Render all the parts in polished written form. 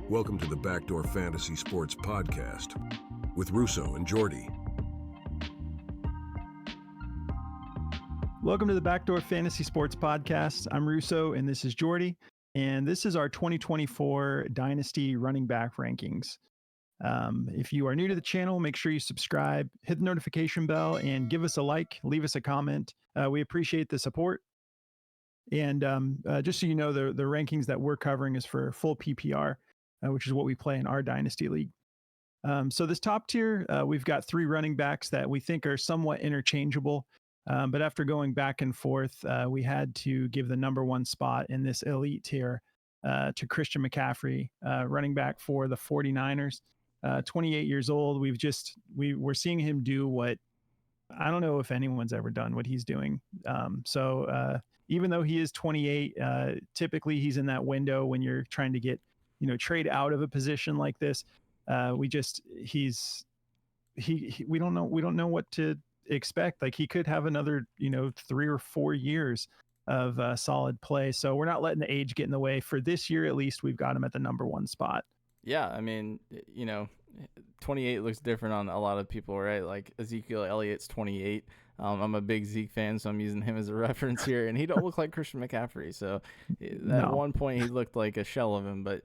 Welcome to the Backdoor Fantasy Sports Podcast with Russo and Jordy. Welcome to the Backdoor Fantasy Sports Podcast. I'm Russo and this is Jordy. And this is our 2024 Dynasty running back rankings. If you are new to the channel, make sure you subscribe, hit the notification bell, and give us a like, leave us a comment. We appreciate the support. And just so you know, the rankings that we're covering is for full PPR, which is what we play in our Dynasty League. So this top tier, we've got three running backs that we think are somewhat interchangeable. But after going back and forth, we had to give the number one spot in this elite tier to Christian McCaffery, running back for the 49ers. 28 years old. We're seeing him do what I don't know if anyone's ever done what he's doing. So even though he is 28, typically he's in that window when you're trying to get, trade out of a position like this. We don't know what to expect. Like he could have another, 3 or 4 years of solid play. So we're not letting the age get in the way. For this year, at least, we've got him at the number one spot. Yeah, I mean, 28 looks different on a lot of people, right? Like Ezekiel Elliott's 28. I'm a big Zeke fan, so I'm using him as a reference here. And he don't look like Christian McCaffrey. So at one point, he looked like a shell of him. But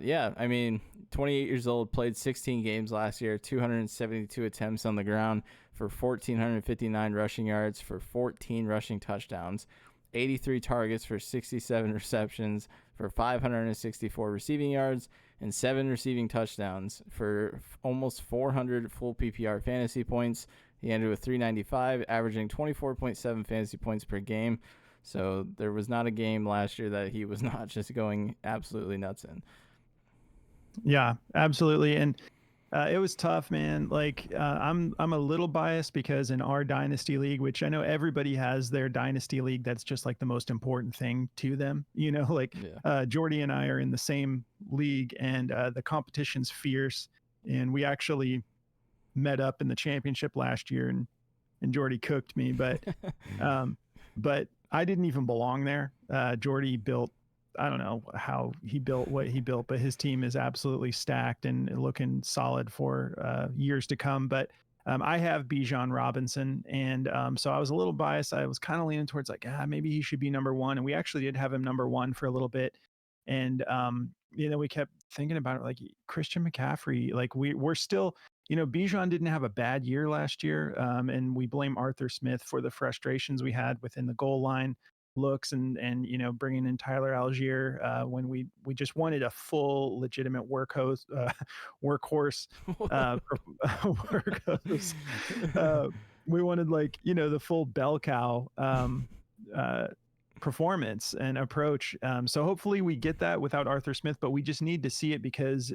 yeah, I mean, 28 years old, played 16 games last year, 272 attempts on the ground for 1,459 rushing yards for 14 rushing touchdowns, 83 targets for 67 receptions for 564 receiving yards, and 7 receiving touchdowns for almost 400 full PPR fantasy points. He ended with 395, averaging 24.7 fantasy points per game. So there was not a game last year that he was not just going absolutely nuts in. Yeah, absolutely. And it was tough, man. Like I'm a little biased because in our Dynasty League, which I know everybody has their Dynasty League, that's just like the most important thing to them. Jordy and I are in the same league, and the competition's fierce. And we actually met up in the championship last year, and Jordy cooked me, but I didn't even belong there. Jordy built, I don't know how he built what he built, but his team is absolutely stacked and looking solid for years to come. But I have Bijan Robinson, and so I was a little biased. I was kind of leaning towards like, maybe he should be number one. And we actually did have him number one for a little bit. And, we kept thinking about it, like Christian McCaffrey, like we're still, Bijan didn't have a bad year last year. And we blame Arthur Smith for the frustrations we had within the goal line looks and bringing in Tyler Algier when we just wanted a full legitimate workhorse. We wanted the full bell cow performance and approach. So hopefully we get that without Arthur Smith, but we just need to see it because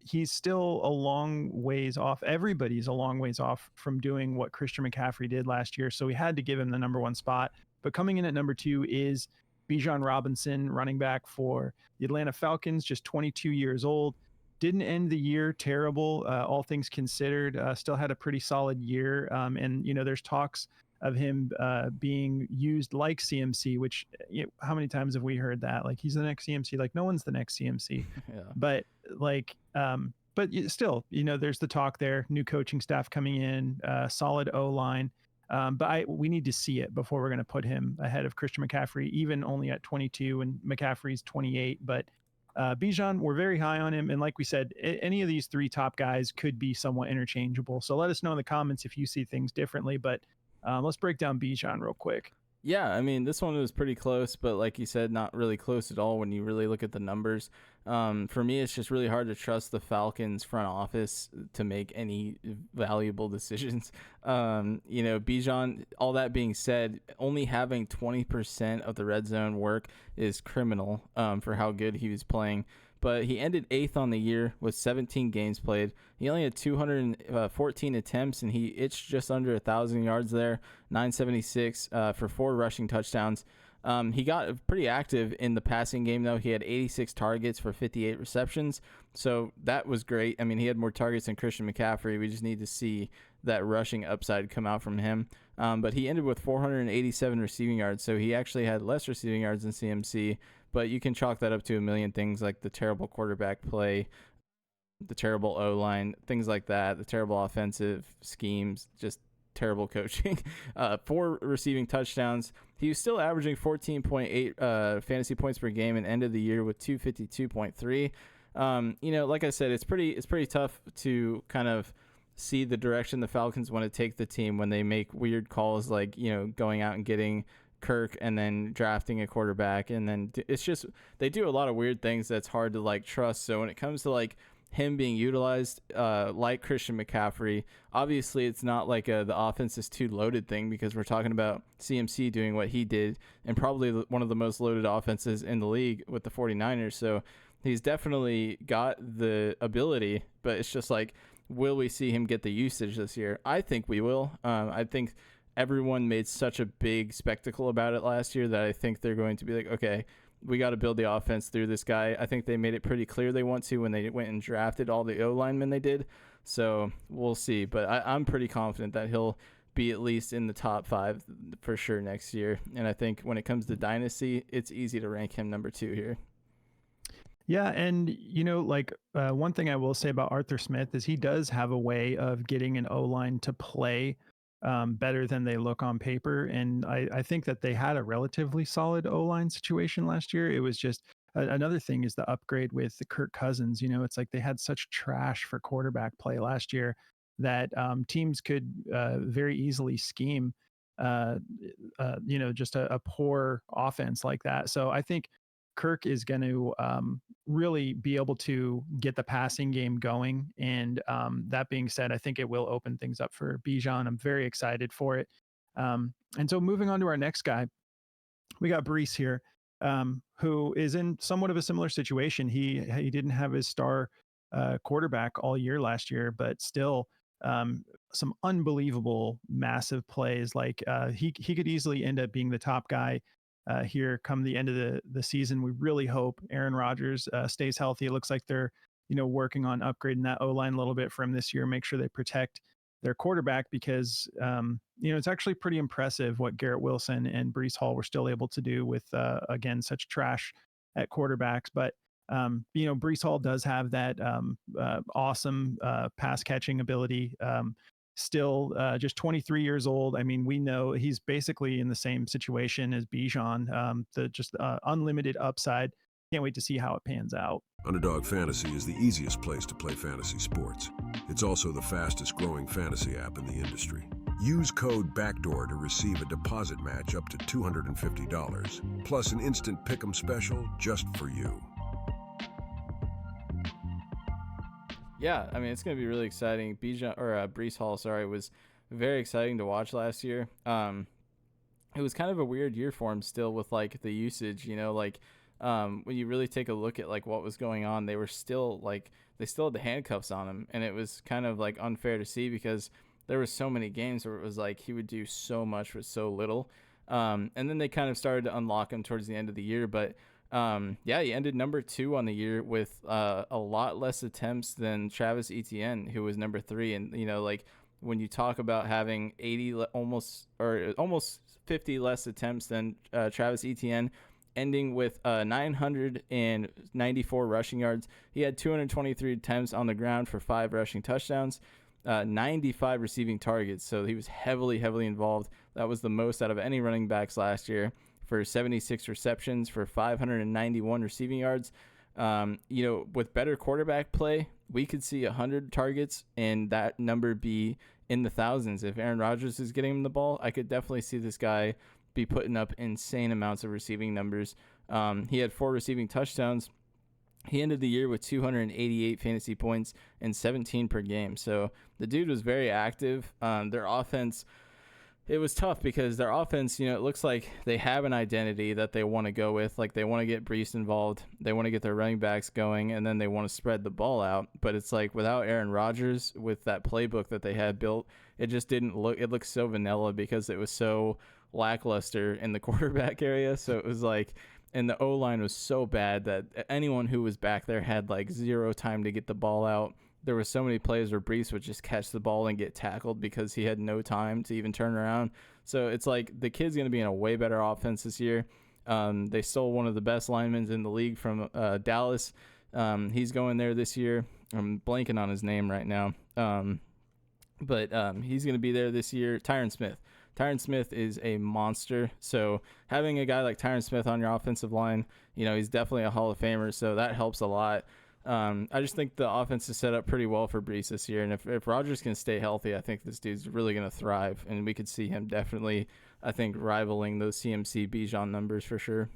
he's still a long ways off. Everybody's a long ways off from doing what Christian McCaffrey did last year. So we had to give him the number one spot. But coming in at number two is Bijan Robinson, running back for the Atlanta Falcons, just 22 years old. Didn't end the year terrible, all things considered. Still had a pretty solid year. And there's talks of him being used like CMC, which how many times have we heard that? Like he's the next CMC. Like no one's the next CMC. Yeah. But still, there's the talk there. New coaching staff coming in, solid O-line. But we need to see it before we're going to put him ahead of Christian McCaffrey, even only at 22 and McCaffrey's 28. But Bijan, we're very high on him. And like we said, any of these three top guys could be somewhat interchangeable. So let us know in the comments if you see things differently. But let's break down Bijan real quick. Yeah, I mean, this one was pretty close, but like you said, not really close at all when you really look at the numbers. For me, it's just really hard to trust the Falcons front office to make any valuable decisions. Bijan, all that being said, only having 20% of the red zone work is criminal for how good he was playing. But he ended 8th on the year with 17 games played. He only had 214 attempts, and he itched just under 1,000 yards there, 976 for 4 rushing touchdowns. He got pretty active in the passing game, though. He had 86 targets for 58 receptions, so that was great. I mean, he had more targets than Christian McCaffrey. We just need to see that rushing upside come out from him. But he ended with 487 receiving yards, so he actually had less receiving yards than CMC, but you can chalk that up to a million things, like the terrible quarterback play, the terrible O-line, things like that, the terrible offensive schemes, just terrible coaching. 4 receiving touchdowns. He was still averaging 14.8 fantasy points per game and ended the year with 252.3. Like I said, it's pretty tough to kind of see the direction the Falcons want to take the team when they make weird calls, like, going out and getting Kirk and then drafting a quarterback. And then it's just, they do a lot of weird things that's hard to like trust. So when it comes to like him being utilized like Christian McCaffrey, obviously it's not like the offense is too loaded thing, because we're talking about CMC doing what he did and probably one of the most loaded offenses in the league with the 49ers. So he's definitely got the ability, but it's just like, will we see him get the usage this year? I think we will. I think everyone made such a big spectacle about it last year that I think they're going to be like, okay, we got to build the offense through this guy. I think they made it pretty clear they want to when they went and drafted all the O-linemen they did. So we'll see. But I'm pretty confident that he'll be at least in the top 5 for sure next year. And I think when it comes to Dynasty, it's easy to rank him number 2 here. Yeah, and one thing I will say about Arthur Smith is he does have a way of getting an O-line to play better than they look on paper. And I think that they had a relatively solid O-line situation last year. It was just another thing is the upgrade with the Kirk Cousins. It's like they had such trash for quarterback play last year that teams could very easily scheme, just a poor offense like that. So I think Kirk is going to really be able to get the passing game going. And that being said, I think it will open things up for Bijan. I'm very excited for it. And so moving on to our next guy, we got Breece here, who is in somewhat of a similar situation. He didn't have his star quarterback all year last year, but still some unbelievable massive plays. Like he could easily end up being the top guy here come the end of the season. We really hope Aaron Rodgers stays healthy. It looks like they're, working on upgrading that O-line a little bit for him this year, make sure they protect their quarterback, because, it's actually pretty impressive what Garrett Wilson and Breece Hall were still able to do with, again, such trash at quarterbacks. But, Breece Hall does have that awesome pass catching ability. Still just 23 years old. I mean, we know he's basically in the same situation as Bijan, the unlimited upside. Can't wait to see how it pans out. Underdog Fantasy is the easiest place to play fantasy sports. It's also the fastest growing fantasy app in the industry. Use code BACKDOOR to receive a deposit match up to $250, plus an instant pick'em special just for you. Yeah, I mean, it's going to be really exciting. Breece Hall, was very exciting to watch last year. It was kind of a weird year for him still with, like, the usage, when you really take a look at, like, what was going on, they were still, like, they still had the handcuffs on him, and it was kind of, like, unfair to see because there were so many games where it was, like, he would do so much with so little. And then they kind of started to unlock him towards the end of the year, but he ended number 2 on the year with a lot less attempts than Travis Etienne, who was number 3. And when you talk about having almost 50 less attempts than Travis Etienne, ending with 994 rushing yards, he had 223 attempts on the ground for 5 rushing touchdowns, 95 receiving targets. So he was heavily involved. That was the most out of any running backs last year, for 76 receptions for 591 receiving yards. With better quarterback play, we could see 100 targets and that number be in the thousands. If Aaron Rodgers is getting him the ball, I could definitely see this guy be putting up insane amounts of receiving numbers. He had 4 receiving touchdowns. He ended the year with 288 fantasy points and 17 per game. So the dude was very active. Their offense, it was tough because their offense, it looks like they have an identity that they want to go with. Like, they want to get Breece involved. They want to get their running backs going, and then they want to spread the ball out. But it's like without Aaron Rodgers, with that playbook that they had built, it just didn't look – it looked so vanilla because it was so lackluster in the quarterback area. So it was like – and the O-line was so bad that anyone who was back there had, like, 0 time to get the ball out. There were so many plays where Breece would just catch the ball and get tackled because he had no time to even turn around. So it's like the kid's going to be in a way better offense this year. They stole one of the best linemen in the league from Dallas. He's going there this year. I'm blanking on his name right now. But he's going to be there this year. Tyron Smith. Tyron Smith is a monster. So having a guy like Tyron Smith on your offensive line, he's definitely a Hall of Famer. So that helps a lot. I just think the offense is set up pretty well for Breece this year. And if Rodgers can stay healthy, I think this dude's really going to thrive. And we could see him definitely, I think, rivaling those CMC Bijan numbers for sure.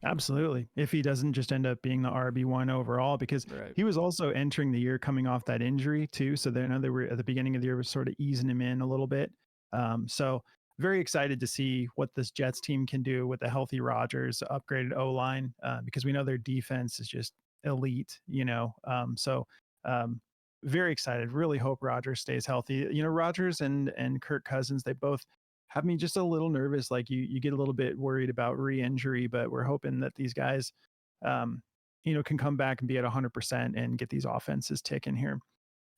Absolutely. If he doesn't just end up being the RB1 overall, because he was also entering the year coming off that injury too. So they were at the beginning of the year was sort of easing him in a little bit. So very excited to see what this Jets team can do with a healthy Rodgers, upgraded O-line, because we know their defense is just elite, very excited. Really hope Rodgers stays healthy. Rodgers and Kirk Cousins, they both have me just a little nervous. Like you get a little bit worried about re-injury, but we're hoping that these guys, can come back and be at 100% and get these offenses ticking here.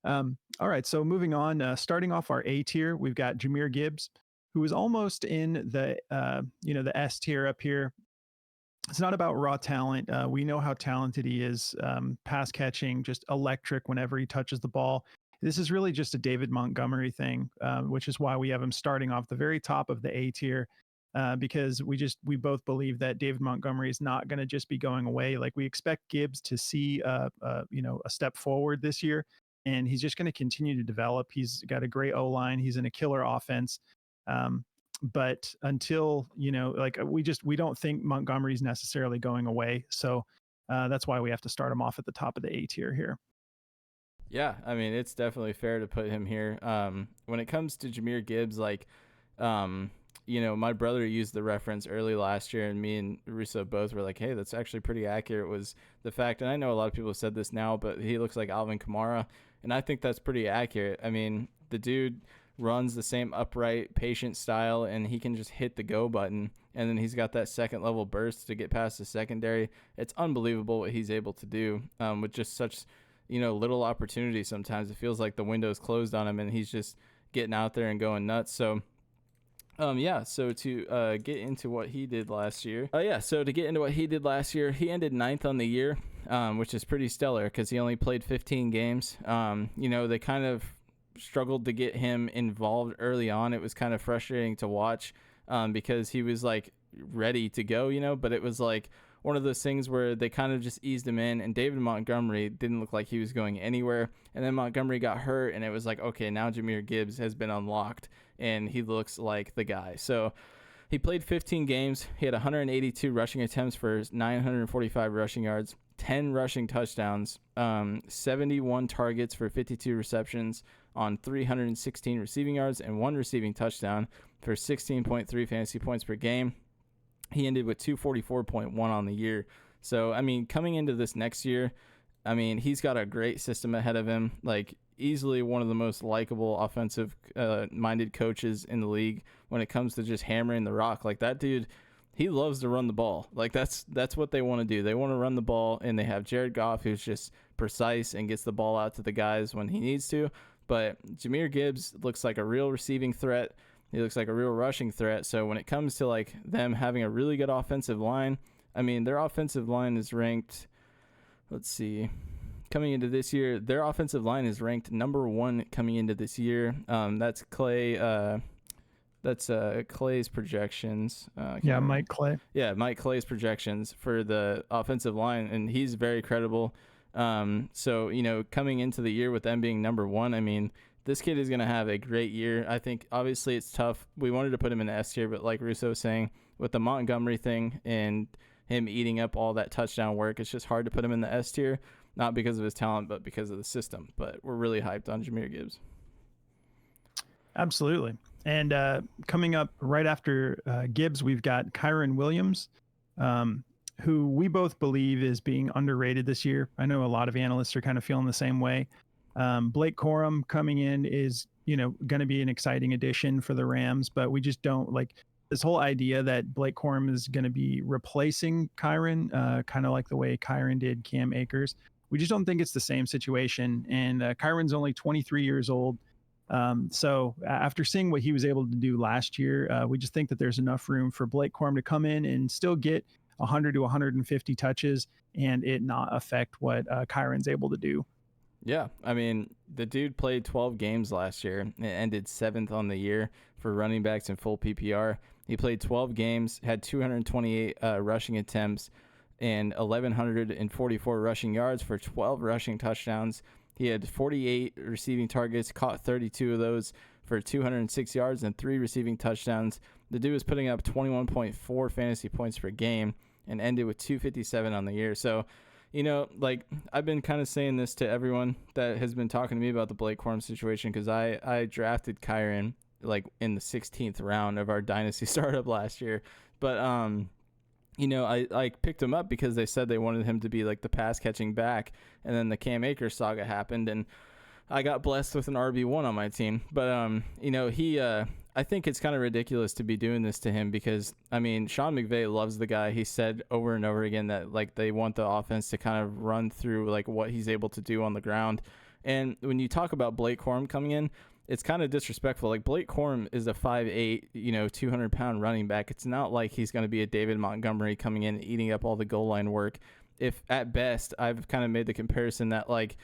All right. So moving on, starting off our A tier, we've got Jahmyr Gibbs, who is almost in the S tier up here. It's not about raw talent. We know how talented he is, pass catching, just electric whenever he touches the ball. This is really just a David Montgomery thing, which is why we have him starting off the very top of the A tier, because we both believe that David Montgomery is not going to just be going away. Like we expect Gibbs to see a step forward this year, and he's just going to continue to develop. He's got a great O-line. He's in a killer offense. But until, we don't think Montgomery's necessarily going away. So that's why we have to start him off at the top of the A tier here. Yeah, I mean, it's definitely fair to put him here. When it comes to Jahmyr Gibbs, my brother used the reference early last year, and me and Russo both were like, hey, that's actually pretty accurate, was the fact, and I know a lot of people have said this now, but he looks like Alvin Kamara, and I think that's pretty accurate. I mean, the dude runs the same upright, patient style, and he can just hit the go button, and then he's got that second level burst to get past the secondary. It's unbelievable what he's able to do with just such little opportunity. Sometimes it feels like the window's closed on him and he's just getting out there and going nuts. So so to get into what he did last year, he ended 9th on the year, which is pretty stellar because he only played 15 games. They kind of struggled to get him involved early on. It was kind of frustrating to watch because he was like ready to go, but it was like one of those things where they kind of just eased him in, and David Montgomery didn't look like he was going anywhere. And then Montgomery got hurt, and it was like, okay, now Jahmyr Gibbs has been unlocked, and he looks like the guy. So he played 15 games. He had 182 rushing attempts for 945 rushing yards, 10 rushing touchdowns, 71 targets for 52 receptions on 316 receiving yards, and 1 receiving touchdown for 16.3 fantasy points per game. He ended with 244.1 on the year. So, I mean, coming into this next year, I mean, he's got a great system ahead of him. Like, easily one of the most likable offensive-minded coaches in the league when it comes to just hammering the rock. Like, that dude, he loves to run the ball. Like, that's what they want to do. They want to run the ball, and they have Jared Goff, who's just precise and gets the ball out to the guys when he needs to. But Jahmyr Gibbs looks like a real receiving threat. He looks like a real rushing threat. So when it comes to like them having a really good offensive line, I mean, their offensive line is ranked, coming into this year, their offensive line is ranked number 1 coming into this year. That's Clay's projections. Mike Clay. Yeah, Mike Clay's projections for the offensive line, and he's very credible. So, coming into the year with them being number 1, I mean, this kid is going to have a great year. I think, obviously, it's tough. We wanted to put him in the S tier, but like Russo was saying, with the Montgomery thing and him eating up all that touchdown work, it's just hard to put him in the S tier, not because of his talent, but because of the system. But we're really hyped on Jahmyr Gibbs. Absolutely. And coming up right after Gibbs, we've got Kyren Williams, who we both believe is being underrated this year. I know a lot of analysts are kind of feeling the same way. Blake Corum coming in is, going to be an exciting addition for the Rams, but we just don't like this whole idea that Blake Corum is going to be replacing Kyren, kind of like the way Kyren did Cam Akers. We just don't think it's the same situation. And Kyren's only 23 years old. So after seeing what he was able to do last year, we just think that there's enough room for Blake Corum to come in and still get 100 to 150 touches and it not affect what Kyren's able to do. Yeah, I mean, the dude played 12 games last year and ended 7th on the year for running backs in full PPR. He played 12 games, had 228 rushing attempts, and 1,144 rushing yards for 12 rushing touchdowns. He had 48 receiving targets, caught 32 of those for 206 yards and 3 receiving touchdowns. The dude was putting up 21.4 fantasy points per game and ended with 257 on the year. So, you know, like, I've been kind of saying this to everyone that has been talking to me about the Blake Corum situation, because I drafted Kyren like in the 16th round of our Dynasty startup last year. But, you know, I picked him up because they said they wanted him to be like the pass catching back. And then the Cam Akers saga happened and I got blessed with an RB1 on my team. But, you know, I think it's kind of ridiculous to be doing this to him because, I mean, Sean McVay loves the guy. He said over and over again that, like, they want the offense to kind of run through, like, what he's able to do on the ground. And when you talk about Blake Corum coming in, it's kind of disrespectful. Like, Blake Corum is a 5'8", 200-pound running back. It's not like he's going to be a David Montgomery coming in and eating up all the goal line work. If, at best, I've kind of made the comparison that, like,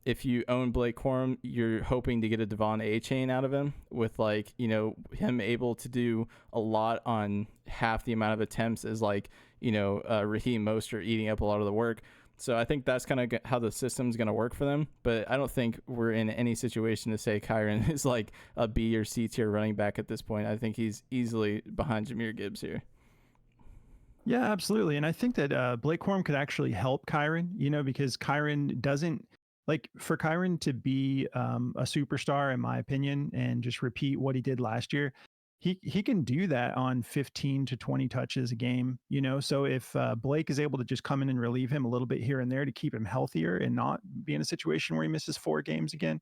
if you own Blake Corum, you're hoping to get a Devon Achane out of him with, like, him able to do a lot on half the amount of attempts as, like, Raheem Mostert eating up a lot of the work. So I think that's kind of how the system's going to work for them. But I don't think we're in any situation to say Kyren is like a B or C tier running back at this point. I think he's easily behind Jahmyr Gibbs here. Yeah, absolutely. And I think that Blake Corum could actually help Kyren, because Kyren doesn't, like, for Kyren to be a superstar, in my opinion, and just repeat what he did last year, he can do that on 15 to 20 touches a game, So if Blake is able to just come in and relieve him a little bit here and there to keep him healthier and not be in a situation where he misses 4 games again,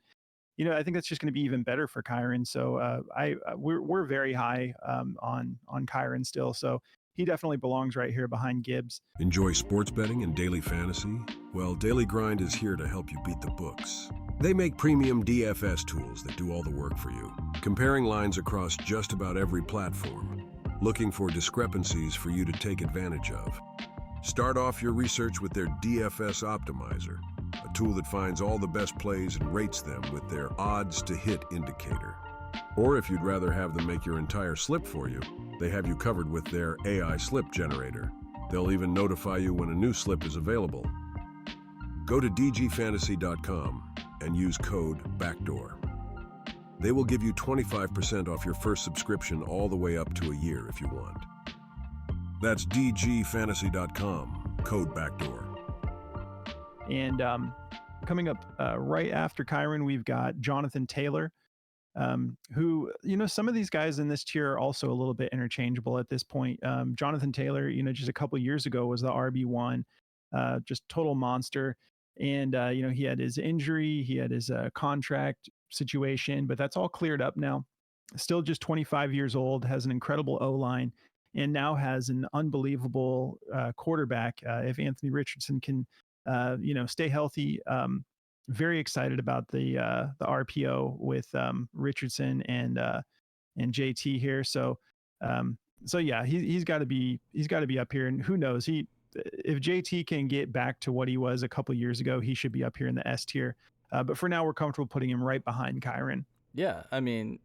I think that's just going to be even better for Kyren. So we're very high on Kyren still. So he definitely belongs right here behind Gibbs. Enjoy sports betting and daily fantasy? Well, Daily Grind is here to help you beat the books. They make premium DFS tools that do all the work for you, comparing lines across just about every platform, looking for discrepancies for you to take advantage of. Start off your research with their DFS Optimizer, a tool that finds all the best plays and rates them with their odds to hit indicator. Or if you'd rather have them make your entire slip for you, they have you covered with their AI slip generator. They'll even notify you when a new slip is available. Go to dgfantasy.com and use code BACKDOOR. They will give you 25% off your first subscription all the way up to a year if you want. That's dgfantasy.com, code BACKDOOR. And coming up right after Kyren, we've got Jonathan Taylor, who, some of these guys in this tier are also a little bit interchangeable at this point. Jonathan Taylor, just a couple years ago was the RB1, just total monster. And, he had his injury, he had his contract situation, but that's all cleared up now. Still just 25 years old, has an incredible O-line, and now has an unbelievable quarterback. If Anthony Richardson can, stay healthy, very excited about the RPO with Richardson and JT here. So yeah, he's got to be up here, and who knows, if JT can get back to what he was a couple years ago, he should be up here in the S tier. But for now, we're comfortable putting him right behind Kyren. Yeah, I mean,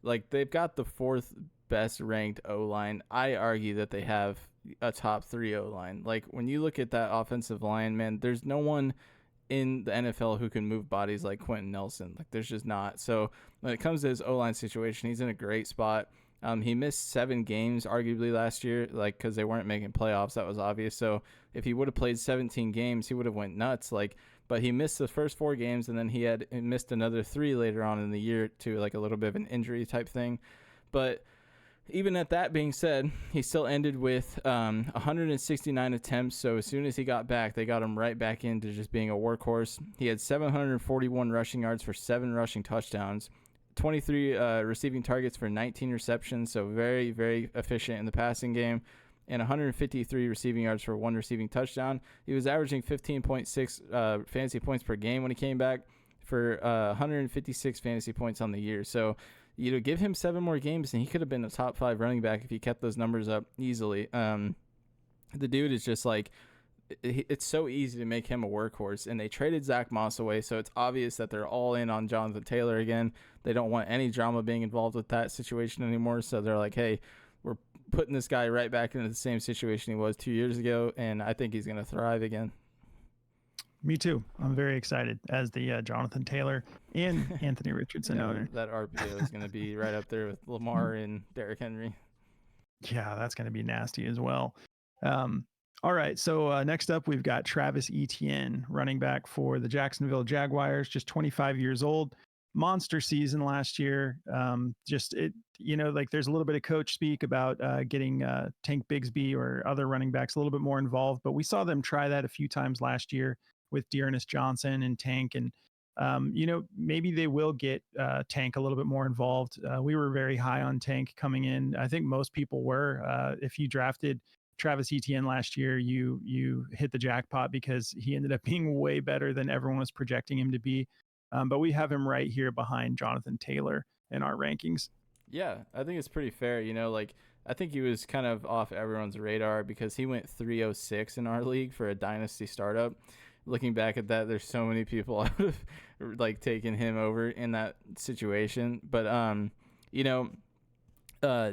like, they've got the 4th best ranked O-line. I argue that they have a top 3 O-line. Like, when you look at that offensive line, man, there's no one in the NFL who can move bodies like Quentin Nelson. Like, there's just not. So when it comes to his O-line situation, he's in a great spot. He missed 7 games arguably last year, like, because they weren't making playoffs. That was obvious. So if he would have played 17 games, he would have went nuts. Like, but he missed the first 4 games, and then he missed another 3 later on in the year to, like, a little bit of an injury type thing. But even at that being said, he still ended with 169 attempts. So as soon as he got back, they got him right back into just being a workhorse. He had 741 rushing yards for 7 rushing touchdowns, 23 receiving targets for 19 receptions. So very, very efficient in the passing game, and 153 receiving yards for 1 receiving touchdown. He was averaging 15.6 fantasy points per game when he came back. for 156 fantasy points on the year. So, give him 7 more games and he could have been a top 5 running back if he kept those numbers up easily. The dude is just like, it's so easy to make him a workhorse, and they traded Zack Moss away, so it's obvious that they're all in on Jonathan Taylor again. They don't want any drama being involved with that situation anymore, so they're like, hey, we're putting this guy right back into the same situation he was 2 years ago, and I think he's going to thrive again. Me too. I'm very excited as the Jonathan Taylor and Anthony Richardson owner. That RPO is going to be right up there with Lamar and Derrick Henry. Yeah, that's going to be nasty as well. All right, so next up, we've got Travis Etienne, running back for the Jacksonville Jaguars, just 25 years old. Monster season last year. There's a little bit of coach speak about getting Tank Bigsby or other running backs a little bit more involved, but we saw them try that a few times last year with Dearness Johnson and Tank, and maybe they will get Tank a little bit more involved. We were very high on Tank coming in. I think most people were. If you drafted Travis Etienne last year, you hit the jackpot because he ended up being way better than everyone was projecting him to be. But we have him right here behind Jonathan Taylor in our rankings. Yeah, I think it's pretty fair. I think he was kind of off everyone's radar because he went 306 in our league for a dynasty startup. Looking back at that, there's so many people I would have taken him over in that situation. But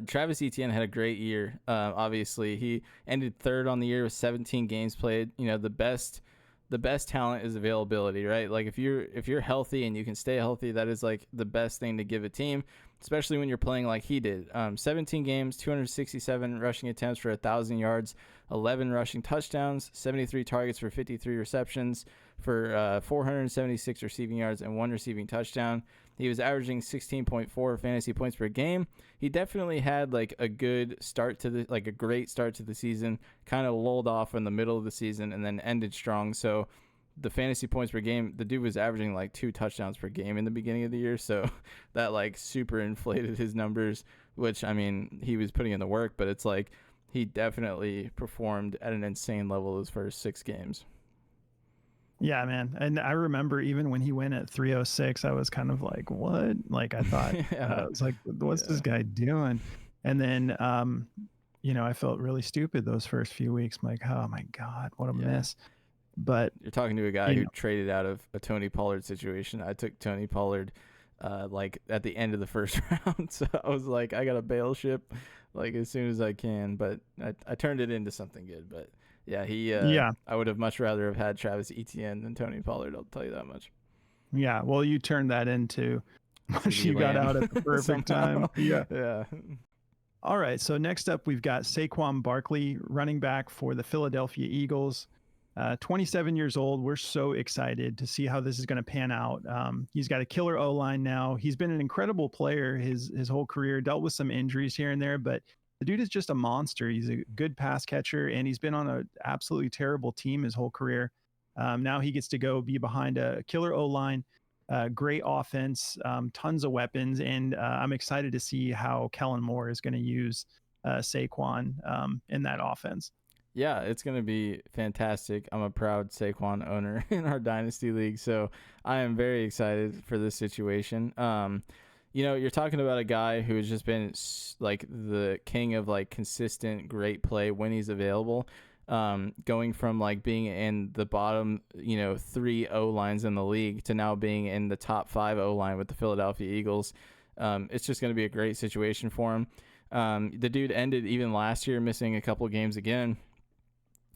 Travis Etienne had a great year. Obviously, he ended 3rd on the year with 17 games played. The best talent is availability, right? Like if you're healthy and you can stay healthy, that is like the best thing to give a team, especially when you're playing like he did. 17 games, 267 rushing attempts for 1,000 yards, 11 rushing touchdowns, 73 targets for 53 receptions for 476 receiving yards and 1 receiving touchdown. He was averaging 16.4 fantasy points per game. He definitely had a good start to a great start to the season, kind of lulled off in the middle of the season and then ended strong. So the fantasy points per game, the dude was averaging 2 touchdowns per game in the beginning of the year. So that super inflated his numbers, which he was putting in the work, but it's he definitely performed at an insane level those first 6 games. Yeah, man. And I remember even when he went at 306, I was kind of like, what? I thought, I was like, what's this guy doing? And then, I felt really stupid those first few weeks. I'm like, oh my God, what a mess. But you're talking to a guy who traded out of a Tony Pollard situation. I took Tony Pollard at the end of the first round. So I was like, I got to bail ship as soon as I can. But I turned it into something good. But yeah, I would have much rather have had Travis Etienne than Tony Pollard. I'll tell you that much. Yeah, well, you turned that into you got out at the perfect time. Yeah. All right, so next up we've got Sequin Barkley, running back for the Philadelphia Eagles. 27 years old. We're so excited to see how this is going to pan out. He's got a killer O-line now. He's been an incredible player his whole career, dealt with some injuries here and there, but the dude is just a monster. He's a good pass catcher, and he's been on an absolutely terrible team his whole career. Now he gets to go be behind a killer O-line, great offense, tons of weapons, and I'm excited to see how Kellen Moore is going to use Saquon in that offense. Yeah, it's going to be fantastic. I'm a proud Saquon owner in our Dynasty League, so I am very excited for this situation. You're talking about a guy who has just been the king of consistent great play when he's available, going from being in the bottom 3 O-lines in the league to now being in the top 5 O-line with the Philadelphia Eagles. It's just going to be a great situation for him. The dude ended even last year missing a couple games again,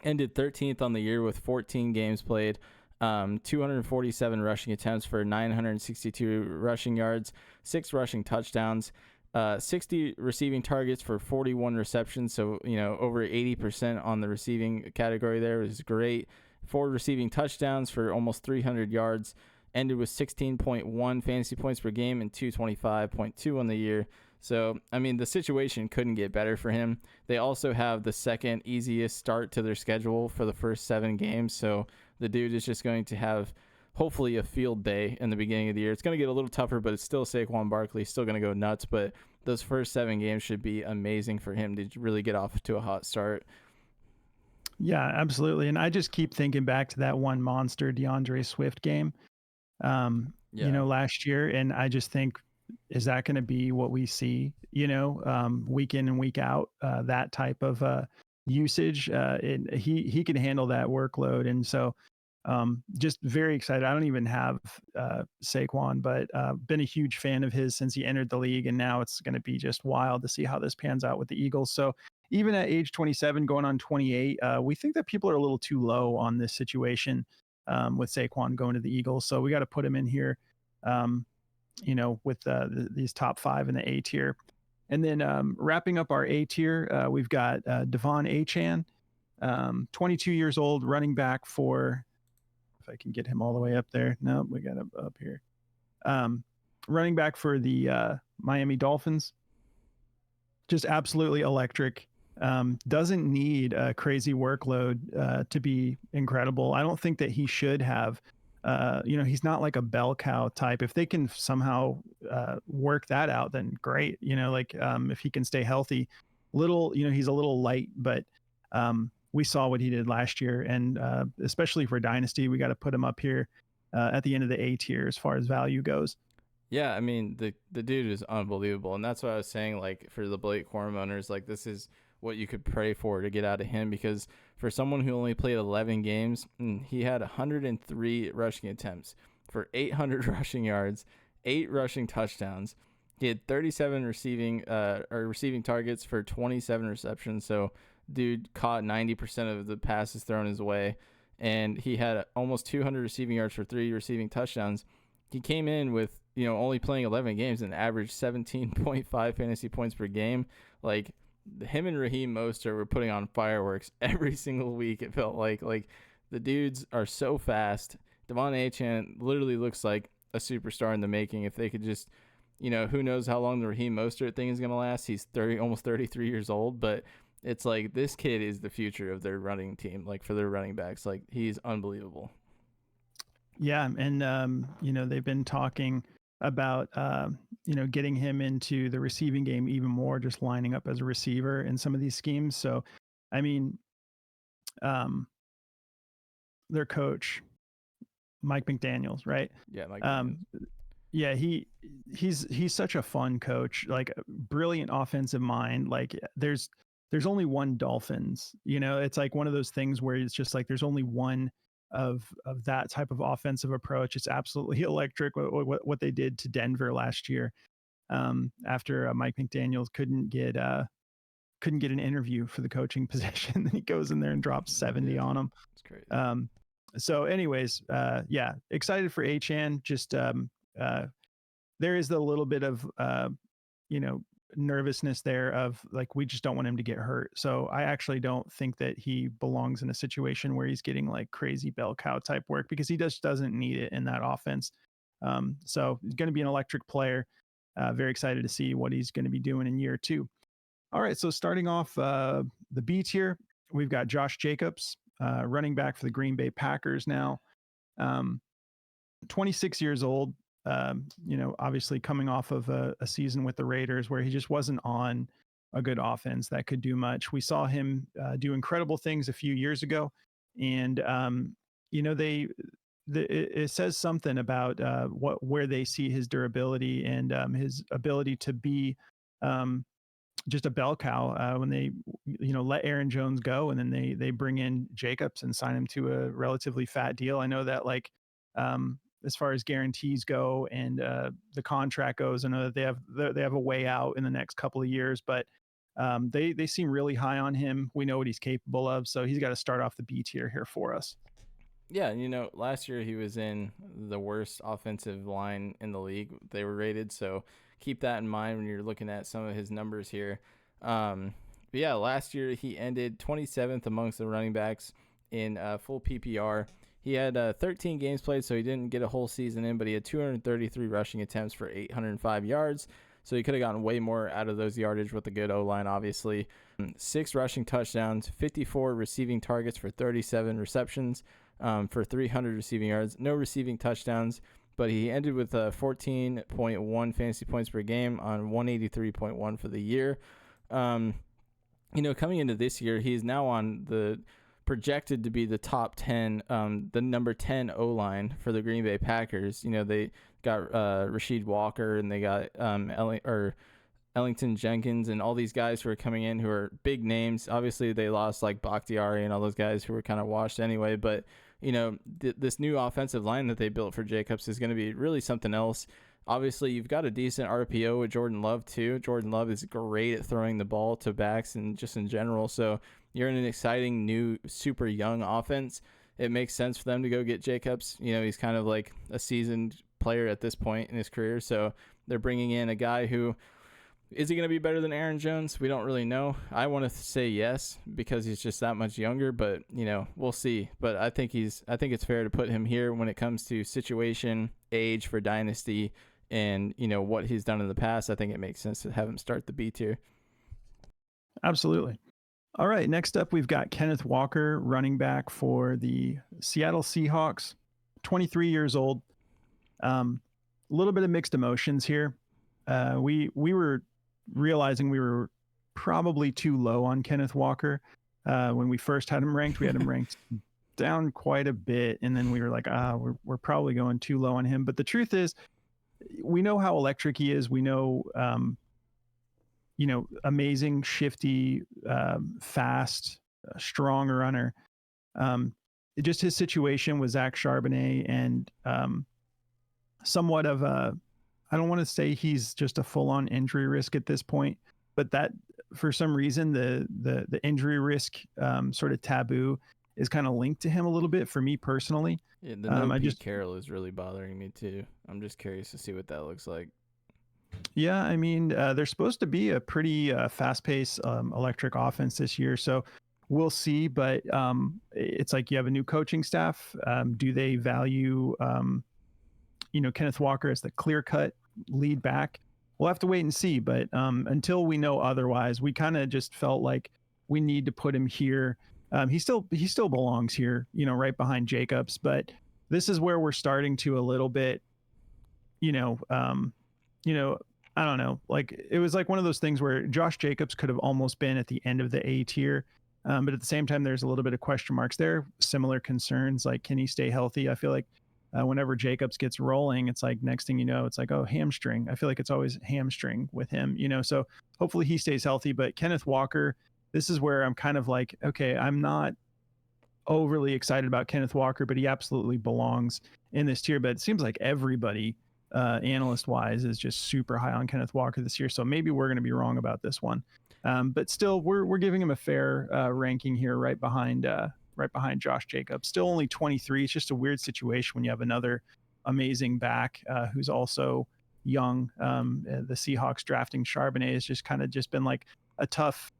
ended 13th on the year with 14 games played, 247 rushing attempts for 962 rushing yards, 6 rushing touchdowns, 60 receiving targets for 41 receptions. So, over 80% on the receiving category there is great. 4 receiving touchdowns for almost 300 yards, ended with 16.1 fantasy points per game and 225.2 on the year. So, the situation couldn't get better for him. They also have the second easiest start to their schedule for the first 7 games. So the dude is just going to have hopefully a field day in the beginning of the year. It's going to get a little tougher, but it's still Saquon Barkley, still going to go nuts. But those first 7 games should be amazing for him to really get off to a hot start. Yeah, absolutely. And I just keep thinking back to that one monster DeAndre Swift game. last year. And I just think, is that going to be what we see, week in and week out, that type of usage? He can handle that workload. And so just very excited. I don't even have Saquon, but been a huge fan of his since he entered the league. And now it's going to be just wild to see how this pans out with the Eagles. So even at age 27, going on 28, we think that people are a little too low on this situation with Saquon going to the Eagles. So we got to put him in here, with these top 5 in the A tier. And then wrapping up our A tier, we've got Devon Achane, 22 years old, running back for, if I can get him all the way up there. No, we got him up here. Running back for the Miami Dolphins. Just absolutely electric. Doesn't need a crazy workload to be incredible. I don't think that he should have, he's not like a bell cow type. If they can somehow work that out, then great. If he can stay healthy, he's a little light, but we saw what he did last year. And especially for Dynasty, we got to put him up here at the end of the A tier as far as value goes. Yeah, I mean, the dude is unbelievable. And that's what I was saying, like, for the Blake Corum owners, like, this is what you could pray for to get out of him, because for someone who only played 11 games, he had 103 rushing attempts for 800 rushing yards, 8 rushing touchdowns. He had 37 receiving targets for 27 receptions. So dude caught 90% of the passes thrown his way, and he had almost 200 receiving yards for 3 receiving touchdowns. He came in with, only playing 11 games and averaged 17.5 fantasy points per game. Like, him and Raheem Mostert were putting on fireworks every single week. It felt like the dudes are so fast. Devon Achane literally looks like a superstar in the making. If they could just, who knows how long the Raheem Mostert thing is going to last. He's almost 33 years old, but it's like, this kid is the future of their running team, like, for their running backs. Like, he's unbelievable. Yeah. And, they've been talking about, getting him into the receiving game even more, just lining up as a receiver in some of these schemes. So, I mean, their coach, Mike McDaniels, right? Yeah. Mike yeah, he's such a fun coach, like a brilliant offensive mind. Like there's only one Dolphins, it's like one of those things where it's just like, there's only one of that type of offensive approach. It's absolutely electric what they did to Denver last year, after Mike McDaniels couldn't get an interview for the coaching position. Then he goes in there and drops 70 on him. It's crazy. So anyways, excited for Achane. Just there is a little bit of nervousness there of like, we just don't want him to get hurt. So I actually don't think that he belongs in a situation where he's getting like crazy bell cow type work, because he just doesn't need it in that offense. So he's going to be an electric player. Very excited to see what he's going to be doing in year 2. All right. So starting off the B tier, we've got Josh Jacobs, running back for the Green Bay Packers now. 26 years old. Obviously coming off of a season with the Raiders where he just wasn't on a good offense that could do much. We saw him do incredible things a few years ago, and it says something about where they see his durability and his ability to be just a bell cow when they let Aaron Jones go, and then they bring in Jacobs and sign him to a relatively fat deal. I know that as far as guarantees go and the contract goes, I know that they have a way out in the next couple of years, but they seem really high on him. We know what he's capable of, so he's got to start off the B tier here for us. Yeah, last year he was in the worst offensive line in the league. They were rated, so keep that in mind when you're looking at some of his numbers here. But yeah, last year he ended 27th amongst the running backs in full PPR. He had 13 games played, so he didn't get a whole season in, but he had 233 rushing attempts for 805 yards. So he could have gotten way more out of those yardage with a good O-line, obviously. 6 rushing touchdowns, 54 receiving targets for 37 receptions for 300 receiving yards. No receiving touchdowns, but he ended with 14.1 fantasy points per game on 183.1 for the year. Coming into this year, he's now on the projected to be the top 10, the number 10 O-line for the Green Bay Packers. You know, they got Rachaad Walker, and they got Ellington Jenkins, and all these guys who are coming in who are big names. Obviously, they lost like Bakhtiari and all those guys who were kind of washed anyway. But, you know, this new offensive line that they built for Jacobs is going to be really something else. Obviously, you've got a decent RPO with Jordan Love, too. Jordan Love is great at throwing the ball to backs and just in general. So you're in an exciting, new, super young offense. It makes sense for them to go get Jacobs. You know, he's kind of like a seasoned player at this point in his career. So they're bringing in a guy who, is he going to be better than Aaron Jones? We don't really know. I want to say yes because he's just that much younger, but, you know, we'll see. But I think it's fair to put him here when it comes to situation, age for Dynasty, and, you know, what he's done in the past. I think it makes sense to have him start the B tier. Absolutely. All right. Next up, we've got Kenneth Walker, running back for the Seattle Seahawks, 23 years old. A little bit of mixed emotions here. We were realizing we were probably too low on Kenneth Walker. When we first had him ranked, we had him ranked down quite a bit. And then we were like, we're probably going too low on him. But the truth is, we know how electric he is. We know, amazing, shifty, fast, strong runner. Just his situation with Zach Charbonnet and somewhat of a, I don't want to say he's just a full-on injury risk at this point, but that for some reason the injury risk sort of taboo is kind of linked to him a little bit for me personally. Yeah, the Pete Carroll is really bothering me too. I'm just curious to see what that looks like. Yeah, I mean, they're supposed to be a pretty fast-paced electric offense this year, so we'll see. But it's like you have a new coaching staff. Do they value, Kenneth Walker as the clear-cut lead back? We'll have to wait and see. But until we know otherwise, we kind of just felt like we need to put him here. He still belongs here, right behind Jacobs. But this is where we're starting to a little bit, I don't know. Like it was like one of those things where Josh Jacobs could have almost been at the end of the A tier. But at the same time, there's a little bit of question marks there. Similar concerns, like, can he stay healthy? I feel like whenever Jacobs gets rolling, it's like next thing you know, it's like, oh, hamstring. I feel like it's always hamstring with him, so hopefully he stays healthy. But Kenneth Walker, this is where I'm kind of like, okay, I'm not overly excited about Kenneth Walker, but he absolutely belongs in this tier. But it seems like everybody, analyst wise, is just super high on Kenneth Walker this year. So maybe we're going to be wrong about this one. But still, we're giving him a fair ranking here, right behind Josh Jacobs. Still only 23. It's just a weird situation when you have another amazing back who's also young. The Seahawks drafting Charbonnet has just kind of been like a tough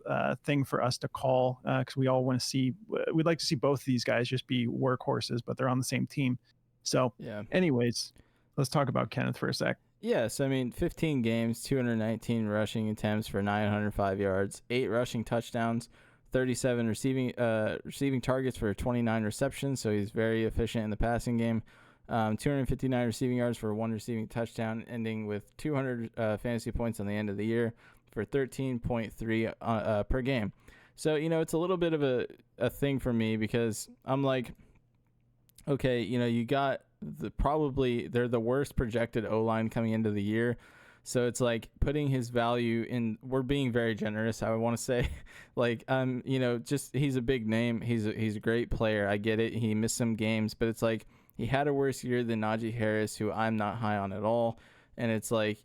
thing for us to call because we all want to see. We'd like to see both of these guys just be workhorses, but they're on the same team. So, yeah. Anyways, let's talk about Kenneth for a sec. Yes, I mean, 15 games, 219 rushing attempts for 905 yards, 8 rushing touchdowns, 37 receiving targets for 29 receptions, so he's very efficient in the passing game. 259 receiving yards for 1 receiving touchdown, ending with 200 fantasy points on the end of the year for 13.3 per game. So, it's a little bit of a thing for me because I'm like, okay, you got they're the worst projected O-line coming into the year. So it's like putting his value in, we're being very generous, I would want to say. Like, just he's a big name. He's a great player. I get it. He missed some games, but it's like he had a worse year than Najee Harris, who I'm not high on at all. And it's like,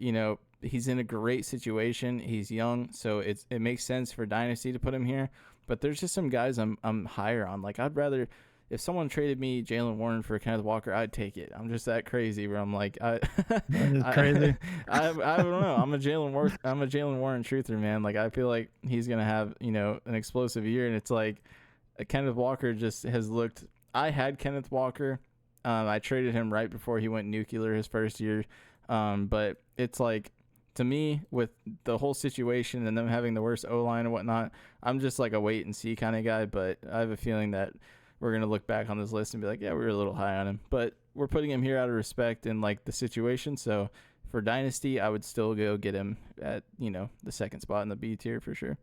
he's in a great situation. He's young, so it makes sense for Dynasty to put him here. But there's just some guys I'm higher on. Like, I'd rather, if someone traded me Jaylen Warren for Kenneth Walker, I'd take it. I'm just that crazy where I'm like, crazy. I don't know. I'm a Jaylen Warren truther, man. Like, I feel like he's gonna have an explosive year, and it's like Kenneth Walker just has looked. I had Kenneth Walker. I traded him right before he went nuclear his first year, but it's like, to me, with the whole situation and them having the worst O-line and whatnot, I'm just like a wait and see kind of guy. But I have a feeling that we're going to look back on this list and be like, yeah, we were a little high on him. But we're putting him here out of respect and like the situation. So for Dynasty, I would still go get him at, the second spot in the B tier for sure.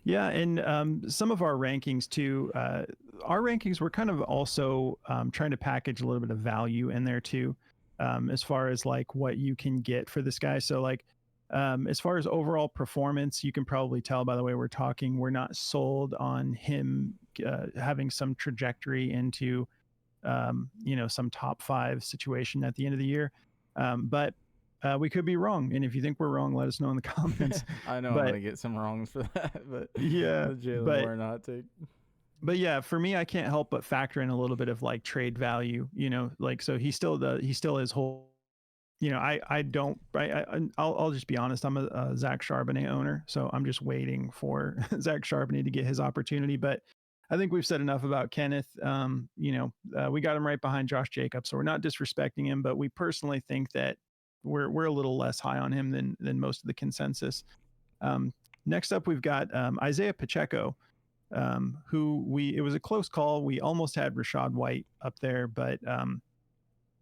Yeah, and some of our rankings too. Our rankings were kind of also trying to package a little bit of value in there too, as far as like what you can get for this guy. So like, as far as overall performance, you can probably tell by the way we're talking, we're not sold on him having some trajectory into, some top 5 situation at the end of the year. But we could be wrong, and if you think we're wrong, let us know in the comments. I know I'm gonna get some wrongs for that, but yeah, the Jaylen Warren hot take. But yeah, for me, I can't help but factor in a little bit of like trade value, like, so he still is whole, I'll just be honest. I'm a Zach Charbonnet owner, so I'm just waiting for Zach Charbonnet to get his opportunity. But I think we've said enough about Kenneth. We got him right behind Josh Jacobs, so we're not disrespecting him, but we personally think that we're a little less high on him than most of the consensus. Next up, we've got Isiah Pacheco, it was a close call. We almost had Rachaad White up there, but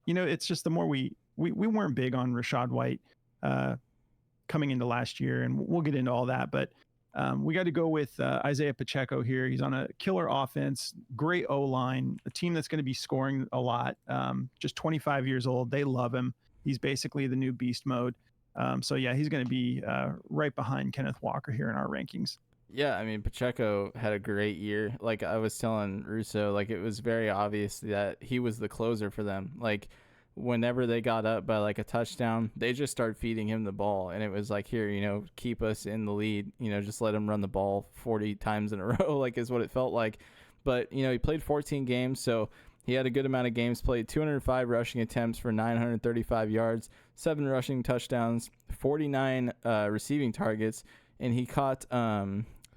it's just the more we weren't big on Rachaad White coming into last year, and we'll get into all that. But we got to go with Isiah Pacheco here. He's on a killer offense, great O-line, a team that's going to be scoring a lot. Just 25 years old. They love him. He's basically the new beast mode. So yeah, he's going to be right behind Kenneth Walker here in our rankings. Yeah, I mean, Pacheco had a great year. Like I was telling Russo, like it was very obvious that he was the closer for them. Like whenever they got up by like a touchdown, they just started feeding him the ball. And it was like, here, keep us in the lead, just let him run the ball 40 times in a row, like is what it felt like. But, he played 14 games, so he had a good amount of games played, 205 rushing attempts for 935 yards, 7 rushing touchdowns, 49 receiving targets, and he caught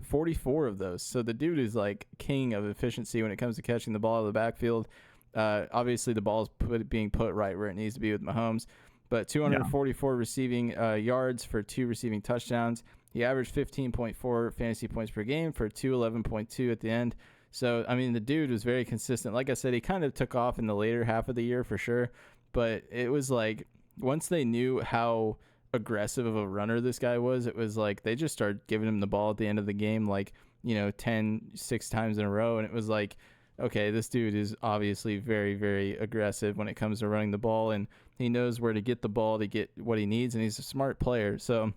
44 of those. So the dude is like king of efficiency when it comes to catching the ball out of the backfield. Obviously, the ball is being put right where it needs to be with Mahomes, but 244 receiving yards for 2 receiving touchdowns. He averaged 15.4 fantasy points per game for 211.2 at the end. So, I mean, the dude was very consistent. Like I said, he kind of took off in the later half of the year for sure, but it was like once they knew how aggressive of a runner this guy was, it was like they just started giving him the ball at the end of the game, like 6 times in a row, and it was like, okay, this dude is obviously very, very aggressive when it comes to running the ball, and he knows where to get the ball to get what he needs, and he's a smart player. So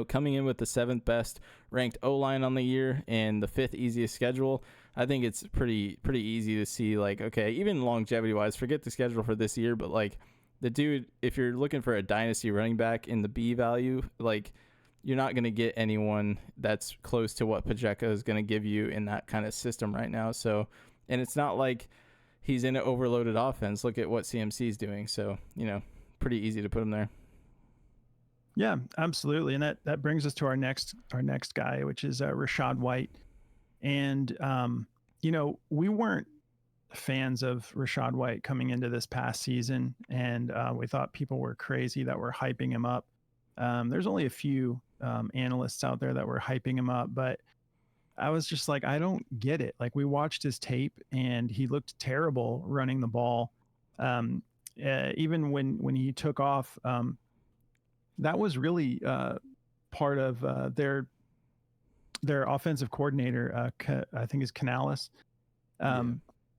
coming in with the 7th best ranked O-line on the year and the 5th easiest schedule, I think it's pretty easy to see, like, okay, even longevity wise, forget the schedule for this year, but like the dude, if you're looking for a dynasty running back in the B value, like you're not going to get anyone that's close to what Pacheco is going to give you in that kind of system right now. So, and it's not like he's in an overloaded offense. Look at what CMC is doing. So, pretty easy to put him there. Yeah, absolutely. And that brings us to our next guy, which is Rachaad White. And, we weren't fans of Rachaad White coming into this past season, and we thought people were crazy that were hyping him up. There's only a few analysts out there that were hyping him up, but I was just like, I don't get it. Like, we watched his tape and he looked terrible running the ball. Even when he took off, that was really part of their offensive coordinator, I think is Canales.